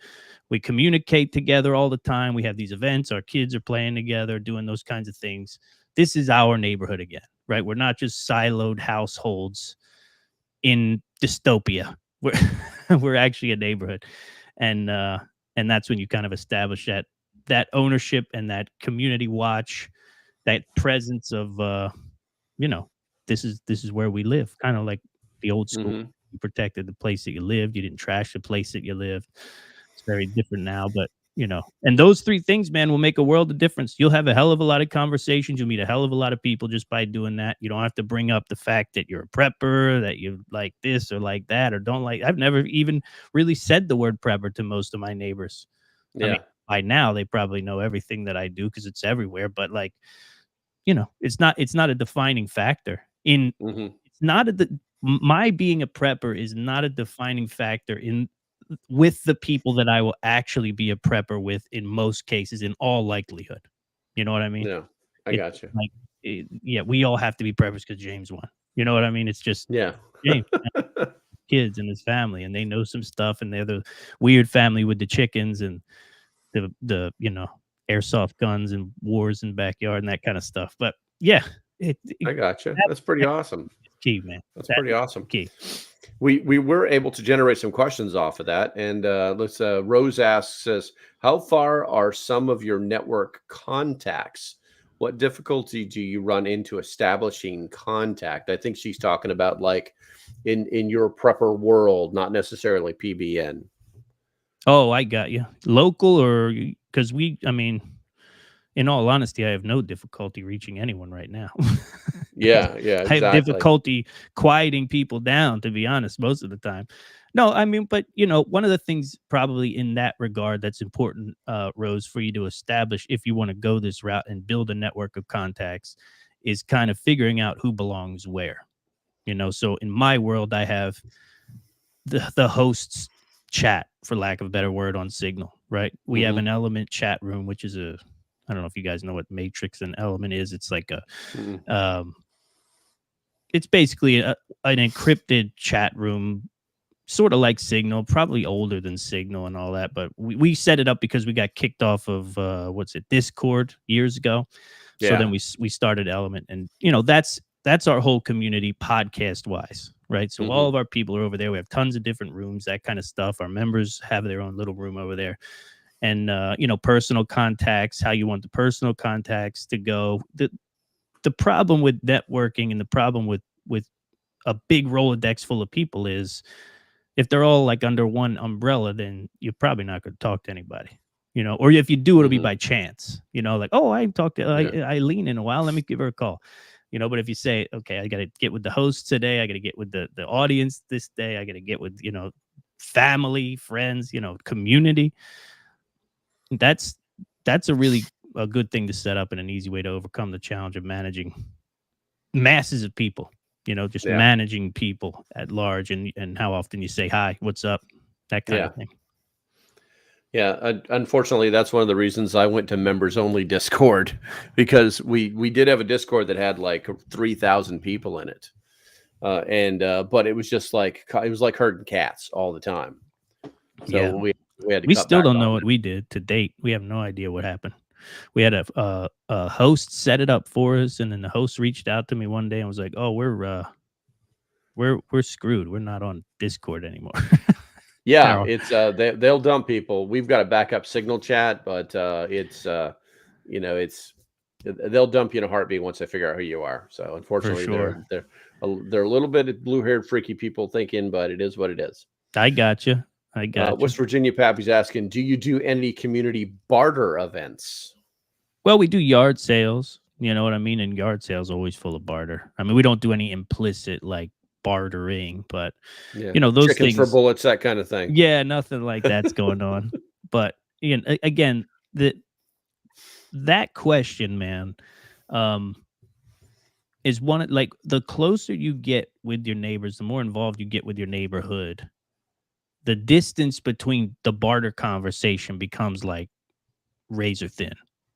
Speaker 3: We communicate together all the time. We have these events. Our kids are playing together, doing those kinds of things. This is our neighborhood again, right? We're not just siloed households in dystopia. We're actually a neighborhood. And that's when you kind of establish that ownership and that community watch, that presence of this is where we live, kind of like the old school.
Speaker 2: Mhm.
Speaker 3: You protected the place that you lived. You didn't trash the place that you lived. It's very different now, but and those 3 things, man, will make a world of difference. You'll have a hell of a lot of conversations. You'll meet a hell of a lot of people just by doing that. You don't have to bring up the fact that you're a prepper, that you like this or like that or don't like. I've never even really said the word prepper to most of my neighbors. I mean,
Speaker 2: Yeah.
Speaker 3: by now they probably know everything that I do because it's everywhere. But like, it's not a defining factor in.
Speaker 2: Mhm.
Speaker 3: It's not my being a prepper is not a defining factor with the people that I will actually be a prepper with in most cases, in all likelihood. You know what I mean?
Speaker 2: Yeah. I
Speaker 3: It's
Speaker 2: got you.
Speaker 3: like, yeah, we all have to be preppers because James won. You know what I mean? It's just
Speaker 2: Yeah.
Speaker 3: James, kids and his family, and they know some stuff, and they're the weird family with the chickens and the airsoft guns and wars in backyard and that kind of stuff. But yeah,
Speaker 2: I got you.
Speaker 3: that,
Speaker 2: That's pretty awesome.
Speaker 3: that's key, man.
Speaker 2: That's
Speaker 3: That
Speaker 2: pretty
Speaker 3: is
Speaker 2: awesome.
Speaker 3: key.
Speaker 2: We were able to generate some questions off of that, and let's. Rose says, "How far are some of your network contacts? What difficulty do you run into establishing contact?" I think she's talking about like in your prepper world, not necessarily PBN.
Speaker 3: Oh, I got you. Local or because I mean, in all honesty, I have no difficulty reaching anyone right now.
Speaker 2: Yeah, yeah,
Speaker 3: I have
Speaker 2: exactly.
Speaker 3: difficulty quieting people down, to be honest, most of the time. No, I mean, but one of the things probably in that regard that's important, Rose, for you to establish if you want to go this route and build a network of contacts is kind of figuring out who belongs where. So in my world, I have the hosts chat, for lack of a better word, on Signal, right? We have
Speaker 2: Mhm.
Speaker 3: an Element chat room, which is I don't know if you guys know what Matrix and Element is. It's like
Speaker 2: Mhm.
Speaker 3: it's basically an encrypted chat room, sort of like Signal, probably older than Signal and all that. But we set it up because we got kicked off of Discord years ago. So then
Speaker 2: Yeah.
Speaker 3: we started Element, and that's our whole community podcast wise, right? So all
Speaker 2: Mhm.
Speaker 3: of our people are over there. We have tons of different rooms, that kind of stuff. Our members have their own little room over there, and personal contacts, how you want the personal contacts to go. The problem with networking and the problem with a big Rolodex full of people is if they're all like under one umbrella, then you're probably not going to talk to anybody. Or if you do, it'll be
Speaker 2: Mhm.
Speaker 3: by chance. Like, oh, I talked to
Speaker 2: Yeah.
Speaker 3: Eileen in a while. Let me give her a call. But if you say, okay, I got to get with the hosts today, I got to get with the audience this day, I got to get with family, friends, community. That's that's a good thing to set up and an easy way to overcome the challenge of managing masses of people, just managing people at large, and how often you say hi, what's up, that kind of thing.
Speaker 2: Yeah, unfortunately, that's one of the reasons I went to members only Discord, because we did have a Discord that had like 3,000 people in it, but it was just like herding cats all the time. So we had to.
Speaker 3: We
Speaker 2: cut
Speaker 3: still
Speaker 2: back
Speaker 3: don't
Speaker 2: on
Speaker 3: know
Speaker 2: it.
Speaker 3: what we did to date. We have no idea what happened. We had a host set it up for us, and then the host reached out to me one day and was like, "Oh, we're screwed. We're not on Discord anymore."
Speaker 2: Yeah, it's they'll dump people. We've got a backup signal chat, but it's they'll dump you in a heartbeat once they figure out who you are. So unfortunately, they're a little bit blue-haired freaky people thinking, but it is what it is.
Speaker 3: I got you.
Speaker 2: West Virginia Pappy's asking, do you do any community barter events?
Speaker 3: Well, we do yard sales. You know what I mean? And yard sales always full of barter. I mean, we don't do any implicit like bartering, but those
Speaker 2: chickens
Speaker 3: things
Speaker 2: for bullets, that kind of thing.
Speaker 3: Yeah, nothing like that's going on. But again, that question, man, is one like the closer you get with your neighbors, the more involved you get with your neighborhood, the distance between the barter conversation becomes like razor thin.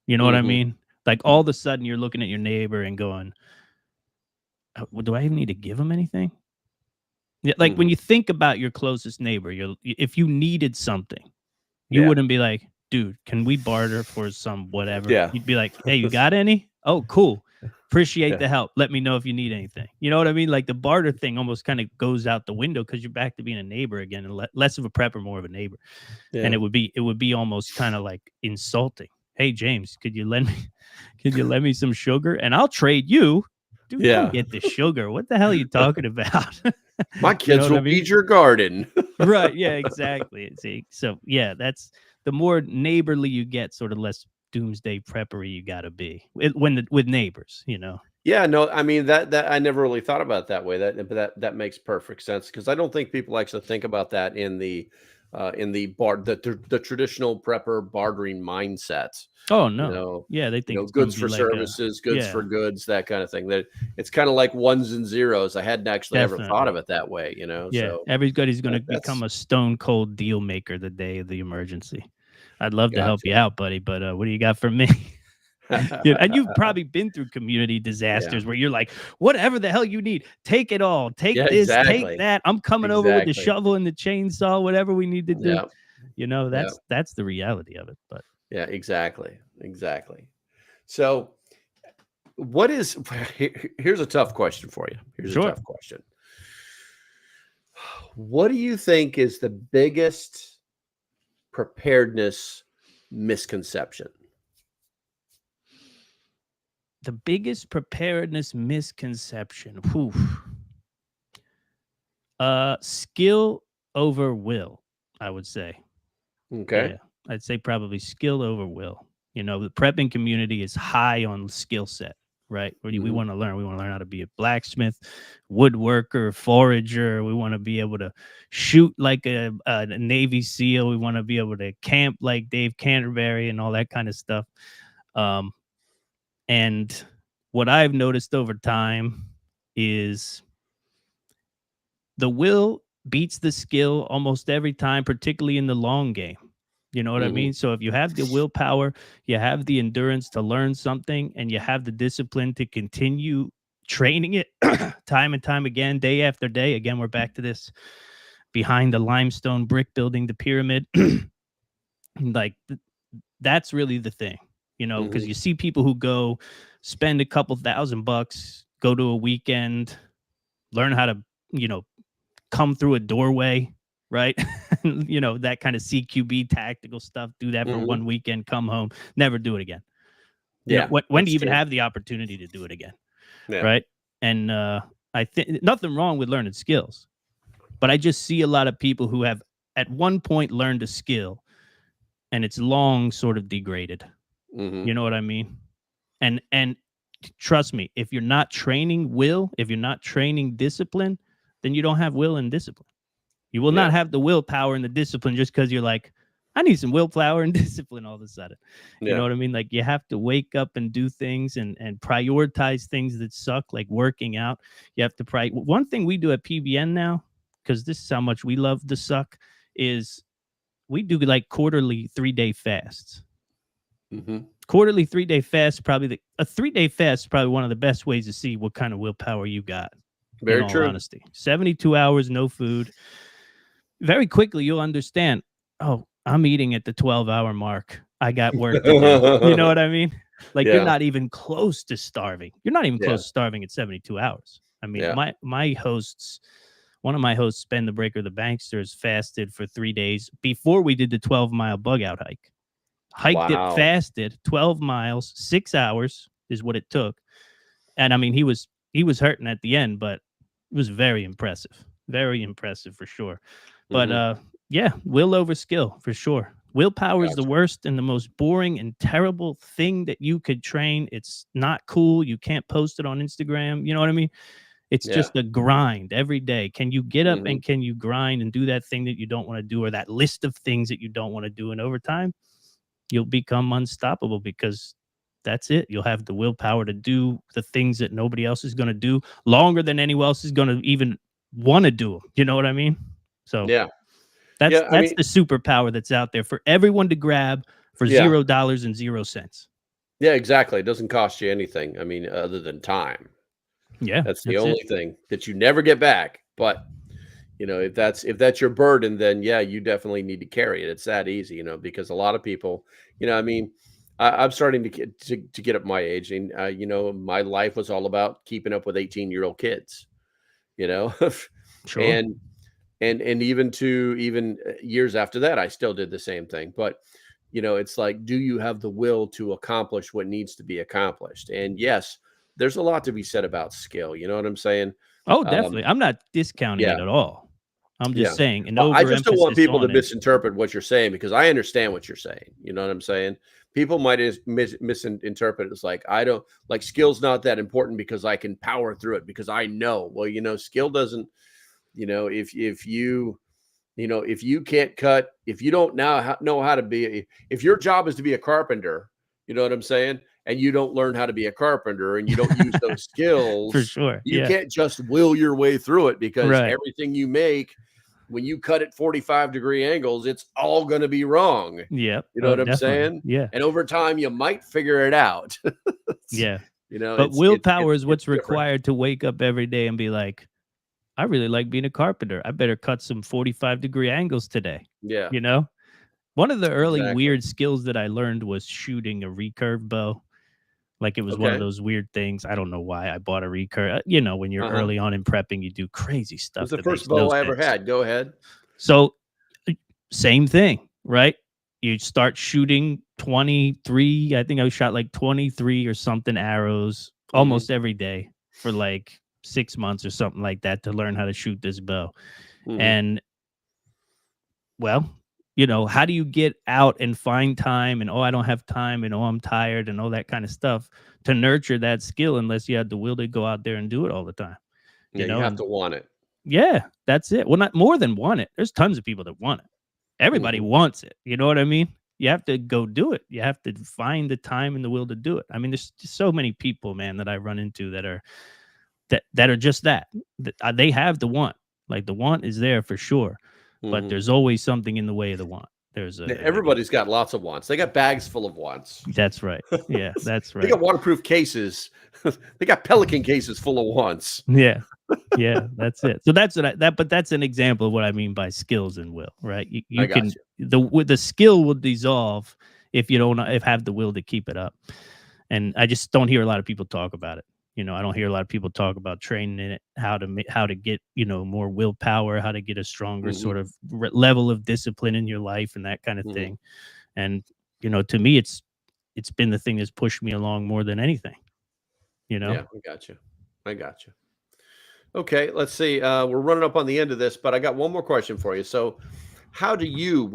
Speaker 3: You know what I mean? Like all of a sudden you're looking at your neighbor and going, do I even need to give him anything? Yeah, like when you think about your closest neighbor, if you needed something, you wouldn't be like, dude, can we barter for some whatever?
Speaker 2: Yeah.
Speaker 3: You'd be like, hey, you got any? Oh, cool. Appreciate the help. Let me know if you need anything. You know what I mean? Like the barter thing almost kind of goes out the window because you're back to being a neighbor again, and less of a prepper, more of a neighbor. Yeah. And it would be almost kind of like insulting. Hey, James, could you lend me some sugar and I'll trade you? Dude, don't get the sugar. What the hell are you talking about?
Speaker 2: My kids will feed your garden.
Speaker 3: Right. Yeah, exactly. See, so yeah, that's the more neighborly you get, sort of less doomsday preppery you got to be with neighbors,
Speaker 2: Yeah, no, I mean that I never really thought about it that way. That makes perfect sense, because I don't think people actually think about that in the traditional prepper bartering mindset.
Speaker 3: Oh no, they think
Speaker 2: goods for services, goods for goods, that kind of thing. That it's kind of like ones and zeros. I hadn't actually ever thought of it that way.
Speaker 3: Yeah,
Speaker 2: so
Speaker 3: everybody's going to become a stone cold deal maker the day of the emergency. I'd love to help you out, buddy, but what do you got for me? And you've probably been through community disasters where you're like, whatever the hell you need, take it all, take this, take that. I'm coming over with the shovel and the chainsaw, whatever we need to do. That's the reality of it. But
Speaker 2: yeah, exactly. So here's a tough question for you. Here's a tough question. What do you think is the biggest preparedness misconception?
Speaker 3: The biggest preparedness misconception. Skill over will, I would say.
Speaker 2: Okay.
Speaker 3: Yeah, I'd say probably skill over will. The prepping community is high on skill set, right? We want to learn. We want to learn how to be a blacksmith, woodworker, forager. We want to be able to shoot like a Navy SEAL. We want to be able to camp like Dave Canterbury and all that kind of stuff. And what I've noticed over time is the will beats the skill almost every time, particularly in the long game. You know what I mean? So if you have the willpower, you have the endurance to learn something, and you have the discipline to continue training it time and time again, day after day. Again, we're back to this behind the limestone brick building, the pyramid. Like that's really the thing. Because you see people who go spend a couple $1,000, go to a weekend, learn how to, come through a doorway, right? That kind of CQB tactical stuff. Do that for one weekend, come home, never do it again.
Speaker 2: Yeah.
Speaker 3: When do you even have the opportunity to do it again? Yeah. Right. And I think nothing wrong with learning skills, but I just see a lot of people who have at one point learned a skill and it's long sort of degraded. You know what I mean? And trust me, if you're not training will, if you're not training discipline, then you don't have will and discipline. You will not have the willpower and the discipline just because you're like, I need some willpower and discipline all of a sudden. You know
Speaker 2: Yeah.
Speaker 3: what I mean? Like you have to wake up and do things and prioritize things that suck, like working out. You have to one thing we do at PBN now, because this is how much we love the suck, is we do like quarterly 3-day fasts.
Speaker 2: Mm-hmm.
Speaker 3: Quarterly 3-day fast, probably a 3-day fast is probably one of the best ways to see what kind of willpower you got. In
Speaker 2: Very
Speaker 3: all
Speaker 2: true.
Speaker 3: honesty, 72 hours, no food. Very quickly, you'll understand. Oh, I'm eating at the 12-hour mark. I got work to do. You know what I mean? Like you're
Speaker 2: Yeah.
Speaker 3: not even close to starving. You're not even
Speaker 2: Yeah.
Speaker 3: close to starving at 72 hours. I mean,
Speaker 2: Yeah.
Speaker 3: my hosts, one of my hosts, Ben the Breaker, the Banksters, fasted for 3 days before we did the 12-mile bug out hike. Hiked it,
Speaker 2: Wow.
Speaker 3: fasted 12 miles, 6 hours is what it took. And I mean, he was hurting at the end, but it was very impressive for sure. But
Speaker 2: Mm-hmm.
Speaker 3: yeah, will over skill for sure. Willpower is the
Speaker 2: Gotcha.
Speaker 3: worst and the most boring and terrible thing that you could train. It's not cool. You can't post it on Instagram. You know what I mean? It's
Speaker 2: Yeah.
Speaker 3: just a grind every day. Can you get up
Speaker 2: Mm-hmm.
Speaker 3: and can you grind and do that thing that you don't want to do, or that list of things that you don't want to do? And over time, you'll become unstoppable, because that's it. You'll have the willpower to do the things that nobody else is going to do longer than anyone else is going to even want to do them. You know what I mean? So
Speaker 2: Yeah.
Speaker 3: that's
Speaker 2: Yeah. I mean,
Speaker 3: the superpower that's out there for everyone to grab for
Speaker 2: yeah.
Speaker 3: $0 and 0 cents.
Speaker 2: Yeah, exactly. It doesn't cost you anything. I mean, other than time.
Speaker 3: Yeah,
Speaker 2: That's the
Speaker 3: that's it.
Speaker 2: only thing that you never get back. But if that's your burden, then yeah, you definitely need to carry it. It's that easy, because a lot of people, I mean, I'm starting to get up my age, and my life was all about keeping up with 18-year-old kids, you know,
Speaker 3: Sure.
Speaker 2: and even years after that, I still did the same thing. But it's like, do you have the will to accomplish what needs to be accomplished? And yes, there's a lot to be said about skill. You know what I'm saying?
Speaker 3: Oh,
Speaker 2: Um,
Speaker 3: definitely. I'm not discounting
Speaker 2: yeah,
Speaker 3: it at all. I'm just
Speaker 2: yeah.
Speaker 3: saying an
Speaker 2: I just don't want
Speaker 3: overemphasis
Speaker 2: people to
Speaker 3: on it.
Speaker 2: misinterpret what you're saying, because I understand what you're saying. You know what I'm saying? People might misinterpret it as like, I don't like, skill's not that important because I can power through it because I know. Well, skill doesn't, if you can't cut, if you don't now know how to be, if your job is to be a carpenter, you know what I'm saying? And you don't learn how to be a carpenter and you don't use those
Speaker 3: For
Speaker 2: skills,
Speaker 3: sure.
Speaker 2: you
Speaker 3: Yeah.
Speaker 2: can't just will your way through it, because
Speaker 3: Right.
Speaker 2: everything you make, when you cut at 45-degree angles, it's all going to be wrong.
Speaker 3: Yep.
Speaker 2: You know
Speaker 3: Oh,
Speaker 2: what I'm
Speaker 3: definitely.
Speaker 2: saying?
Speaker 3: Yeah.
Speaker 2: And over time, you might figure it out.
Speaker 3: Yeah. But
Speaker 2: It's
Speaker 3: willpower is what's
Speaker 2: different.
Speaker 3: required to wake up every day and be like, I really like being a carpenter. I better cut some 45-degree angles today.
Speaker 2: Yeah,
Speaker 3: You know? One of the early
Speaker 2: exactly.
Speaker 3: weird skills that I learned was shooting a recurve bow. Like it was one of
Speaker 2: Okay.
Speaker 3: those weird things. I don't know why I bought a recurve. When you're
Speaker 2: Uh-huh.
Speaker 3: early on in prepping, you do crazy
Speaker 2: It was
Speaker 3: stuff
Speaker 2: the
Speaker 3: that
Speaker 2: first
Speaker 3: makes no
Speaker 2: bow I ever
Speaker 3: sense.
Speaker 2: had. Go ahead.
Speaker 3: So, same thing, right? You start shooting 23. I think I shot like 23 or something arrows
Speaker 2: Mhm.
Speaker 3: almost every day for like 6 months or something like that to learn how to shoot this bow.
Speaker 2: Mhm.
Speaker 3: And well, how do you get out and find time and, oh, I don't have time and, oh, I'm tired and all that kind of stuff to nurture that skill unless you have the will to go out there and do it all the time,
Speaker 2: Yeah, you have
Speaker 3: and
Speaker 2: to want it.
Speaker 3: yeah, that's it. Well, not more than want it. There's tons of people that want it. Everybody
Speaker 2: Mhm.
Speaker 3: wants it. You know what I mean? You have to go do it. You have to find the time and the will to do it. I mean, there's just so many people, man, that I run into that are just that. They have the want. Like the want is there for sure, but
Speaker 2: Mhm.
Speaker 3: there's always something in the way of the want. There's
Speaker 2: Yeah,
Speaker 3: a like
Speaker 2: everybody's got lots of wants. They got bags full of wants.
Speaker 3: that's right. Yeah, that's
Speaker 2: They
Speaker 3: right.
Speaker 2: got waterproof cases. They got Pelican cases full of wants.
Speaker 3: Yeah. Yeah, that's it. So that's what but that's an example of what I mean by skills and will, right?
Speaker 2: I
Speaker 3: You
Speaker 2: got
Speaker 3: can
Speaker 2: you.
Speaker 3: the skill will dissolve if you don't have the will to keep it up. And I just don't hear a lot of people talk about it. I don't hear a lot of people talk about training in it, how to get, more willpower, how to get a stronger
Speaker 2: Mhm.
Speaker 3: sort of level of discipline in your life and that kind of
Speaker 2: Mhm.
Speaker 3: thing. And to me it's been the thing that's pushed me along more than anything, you know?
Speaker 2: Yeah, I got you. I got you. Okay, let's see. We're running up on the end of this, but I got one more question for you. So, how do you,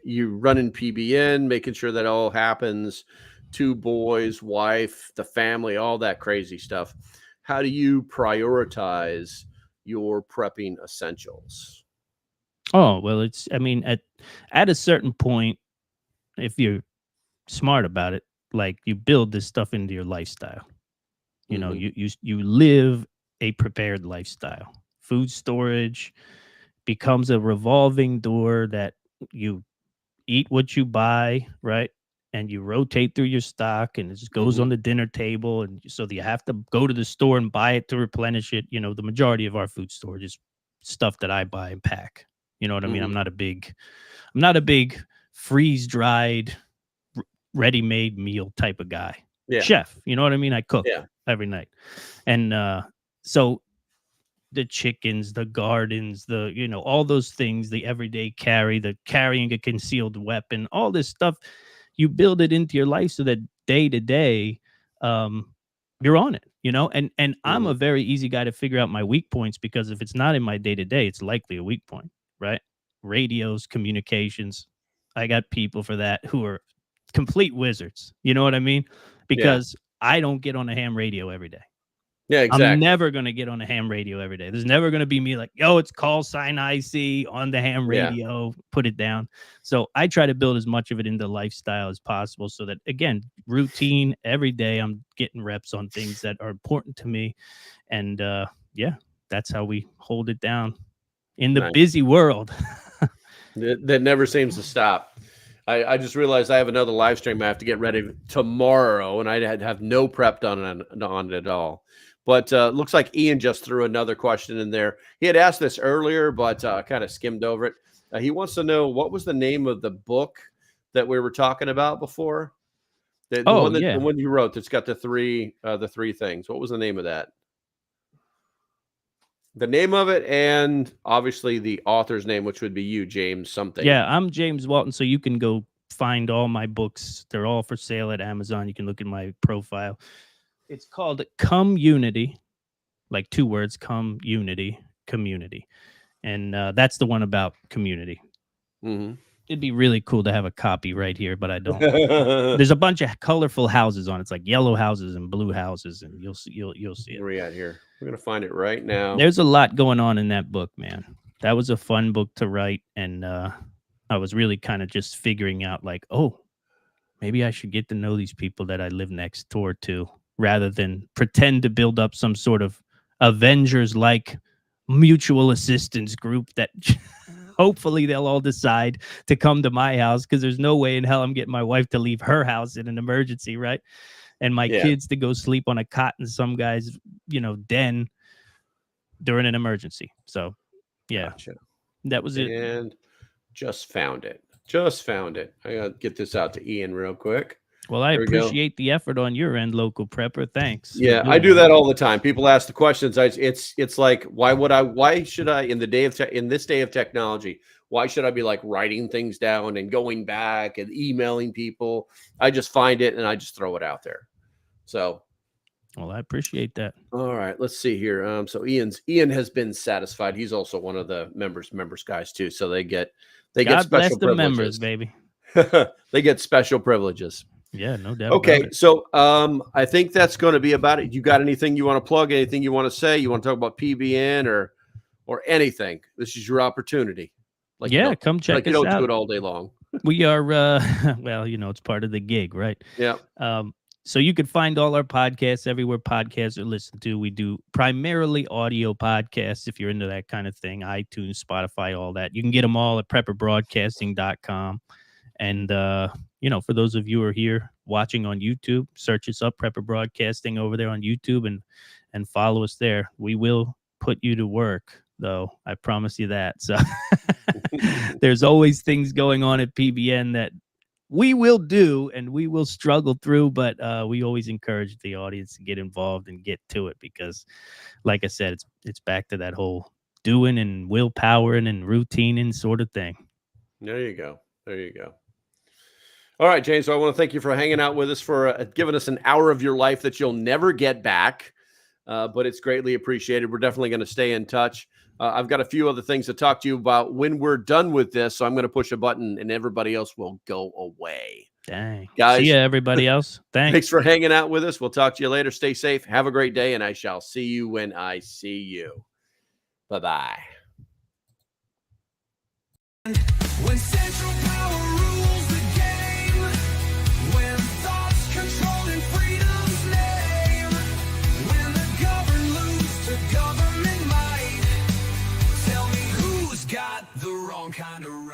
Speaker 2: you running PBN, making sure that all happens, 2 boys, wife, the family, all that crazy stuff. How do you prioritize your prepping essentials?
Speaker 3: Oh, well, I mean, at a certain point, if you're smart about it, like you build this stuff into your lifestyle. You know,
Speaker 2: Hmm.
Speaker 3: you live a prepared lifestyle. Food storage becomes a revolving door that you eat what you buy, right? And you rotate through your stock and it just goes
Speaker 2: Hmm.
Speaker 3: on the dinner table. And so you have to go to the store and buy it to replenish it. You know, the majority of our food storage is stuff that I buy and pack. You know what I mean?
Speaker 2: Hmm.
Speaker 3: I'm not a big freeze dried, ready made meal type of guy.
Speaker 2: Yeah.
Speaker 3: Chef, you know what I mean? I cook
Speaker 2: Yeah.
Speaker 3: every night. And so the chickens, the gardens, all those things, the everyday carry, the carrying a concealed weapon, all this stuff, you build it into your life so that day to day, um, you're on it, and I'm
Speaker 2: Hmm.
Speaker 3: a very easy guy to figure out my weak points because if it's not in my day to day, it's likely a weak point, right? Radios, communications. I got people for that who are complete wizards. You know what I mean?
Speaker 2: Yeah.
Speaker 3: Because I don't get on a ham radio every day.
Speaker 2: Yeah.
Speaker 3: I'm
Speaker 2: Exactly.
Speaker 3: never gonna get on a ham radio every day. There's never gonna be me like, yo, it's call sign IC on the ham
Speaker 2: Yeah.
Speaker 3: radio, put it down. So I try to build as much of it into lifestyle as possible so that again, routine every day, I'm getting reps on things that are important to me. And yeah, that's how we hold it down in the
Speaker 2: Nice.
Speaker 3: busy world.
Speaker 2: That never seems to stop. I just realized I have another live stream I have to get ready tomorrow, and I have no prep done on it at all. But looks like Ian just threw another question in there. He had asked this earlier, but kind of skimmed over it. He wants to know what was the name of the book that we were talking about before.
Speaker 3: Oh
Speaker 2: The
Speaker 3: yeah.
Speaker 2: one you wrote that's got the three things. What was the name of that? The name of it, and obviously the author's name, which would be you, James something.
Speaker 3: Yeah, I'm James Walton, so you can go find all my books. They're all for sale at Amazon. You can look at my profile. It's called Community, like two words, community. And that's the one about community.
Speaker 2: Hmm.
Speaker 3: It'd be really cool to have a copy right here, but I don't. There's a bunch of colorful houses on it. It's like yellow houses and blue houses, and you'll see it.
Speaker 2: Where are we at here? We're gonna find it right now.
Speaker 3: There's a lot going on in that book, man. That was a fun book to write, and I was really kind of just figuring out, like, oh, maybe I should get to know these people that I live next door to, rather than pretend to build up some sort of Avengers-like mutual assistance group that hopefully they'll all decide to come to my house because there's no way in hell I'm getting my wife to leave her house in an emergency, right? And my
Speaker 2: Yeah,
Speaker 3: kids to go sleep on a cot in some guy's, den during an emergency. So, yeah,
Speaker 2: gotcha.
Speaker 3: that was it.
Speaker 2: And just found it. Just found it. I gotta get this out to Ian real quick.
Speaker 3: Well, I
Speaker 2: There we go.
Speaker 3: appreciate the effort on your end, local prepper. Thanks for
Speaker 2: Yeah, I
Speaker 3: doing
Speaker 2: do
Speaker 3: that.
Speaker 2: that all the time. People ask the questions. It's like, why should I in this day of technology, why should I be like writing things down and going back and emailing people? I just find it and I just throw it out there. So,
Speaker 3: Well, I appreciate that.
Speaker 2: all right, let's see here. So Ian has been satisfied. He's also one of the members guys too. So they get
Speaker 3: God bless
Speaker 2: special
Speaker 3: the members,
Speaker 2: privileges.
Speaker 3: baby.
Speaker 2: They get special privileges.
Speaker 3: Yeah, no doubt about
Speaker 2: Okay,
Speaker 3: it.
Speaker 2: so I think that's going to be about it. You got anything you want to plug? Anything you want to say? You want to talk about PBN or anything? This is your opportunity. Like
Speaker 3: Yeah, come check
Speaker 2: you
Speaker 3: us
Speaker 2: don't do
Speaker 3: out.
Speaker 2: it all day long.
Speaker 3: We are, well, it's part of the gig, right?
Speaker 2: Yeah.
Speaker 3: So you can find all our podcasts everywhere podcasts are listened to. We do primarily audio podcasts if you're into that kind of thing, iTunes, Spotify, all that. You can get them all at prepperbroadcasting.com. And, for those of you who are here watching on YouTube, search us up, Prepper Broadcasting, over there on YouTube and follow us there. We will put you to work, though. I promise you that. So there's always things going on at PBN that we will do and we will struggle through, but we always encourage the audience to get involved and get to it because, like I said, it's back to that whole doing and willpowering and routining sort of thing.
Speaker 2: There you go. There you go. All right, James. So I want to thank you for hanging out with us, for giving us an hour of your life that you'll never get back. But it's greatly appreciated. We're definitely going to stay in touch. I've got a few other things to talk to you about when we're done with this. So I'm going to push a button and everybody else will go away.
Speaker 3: Dang.
Speaker 2: Guys.
Speaker 3: See ya, everybody else.
Speaker 2: Thanks for hanging out with us. We'll talk to you later. Stay safe. Have a great day. And I shall see you when I see you. Bye-bye.
Speaker 1: When central power rules the game, when thoughts controlled in freedom's name, when the governed lose to government might, tell me who's got the wrong kind of right.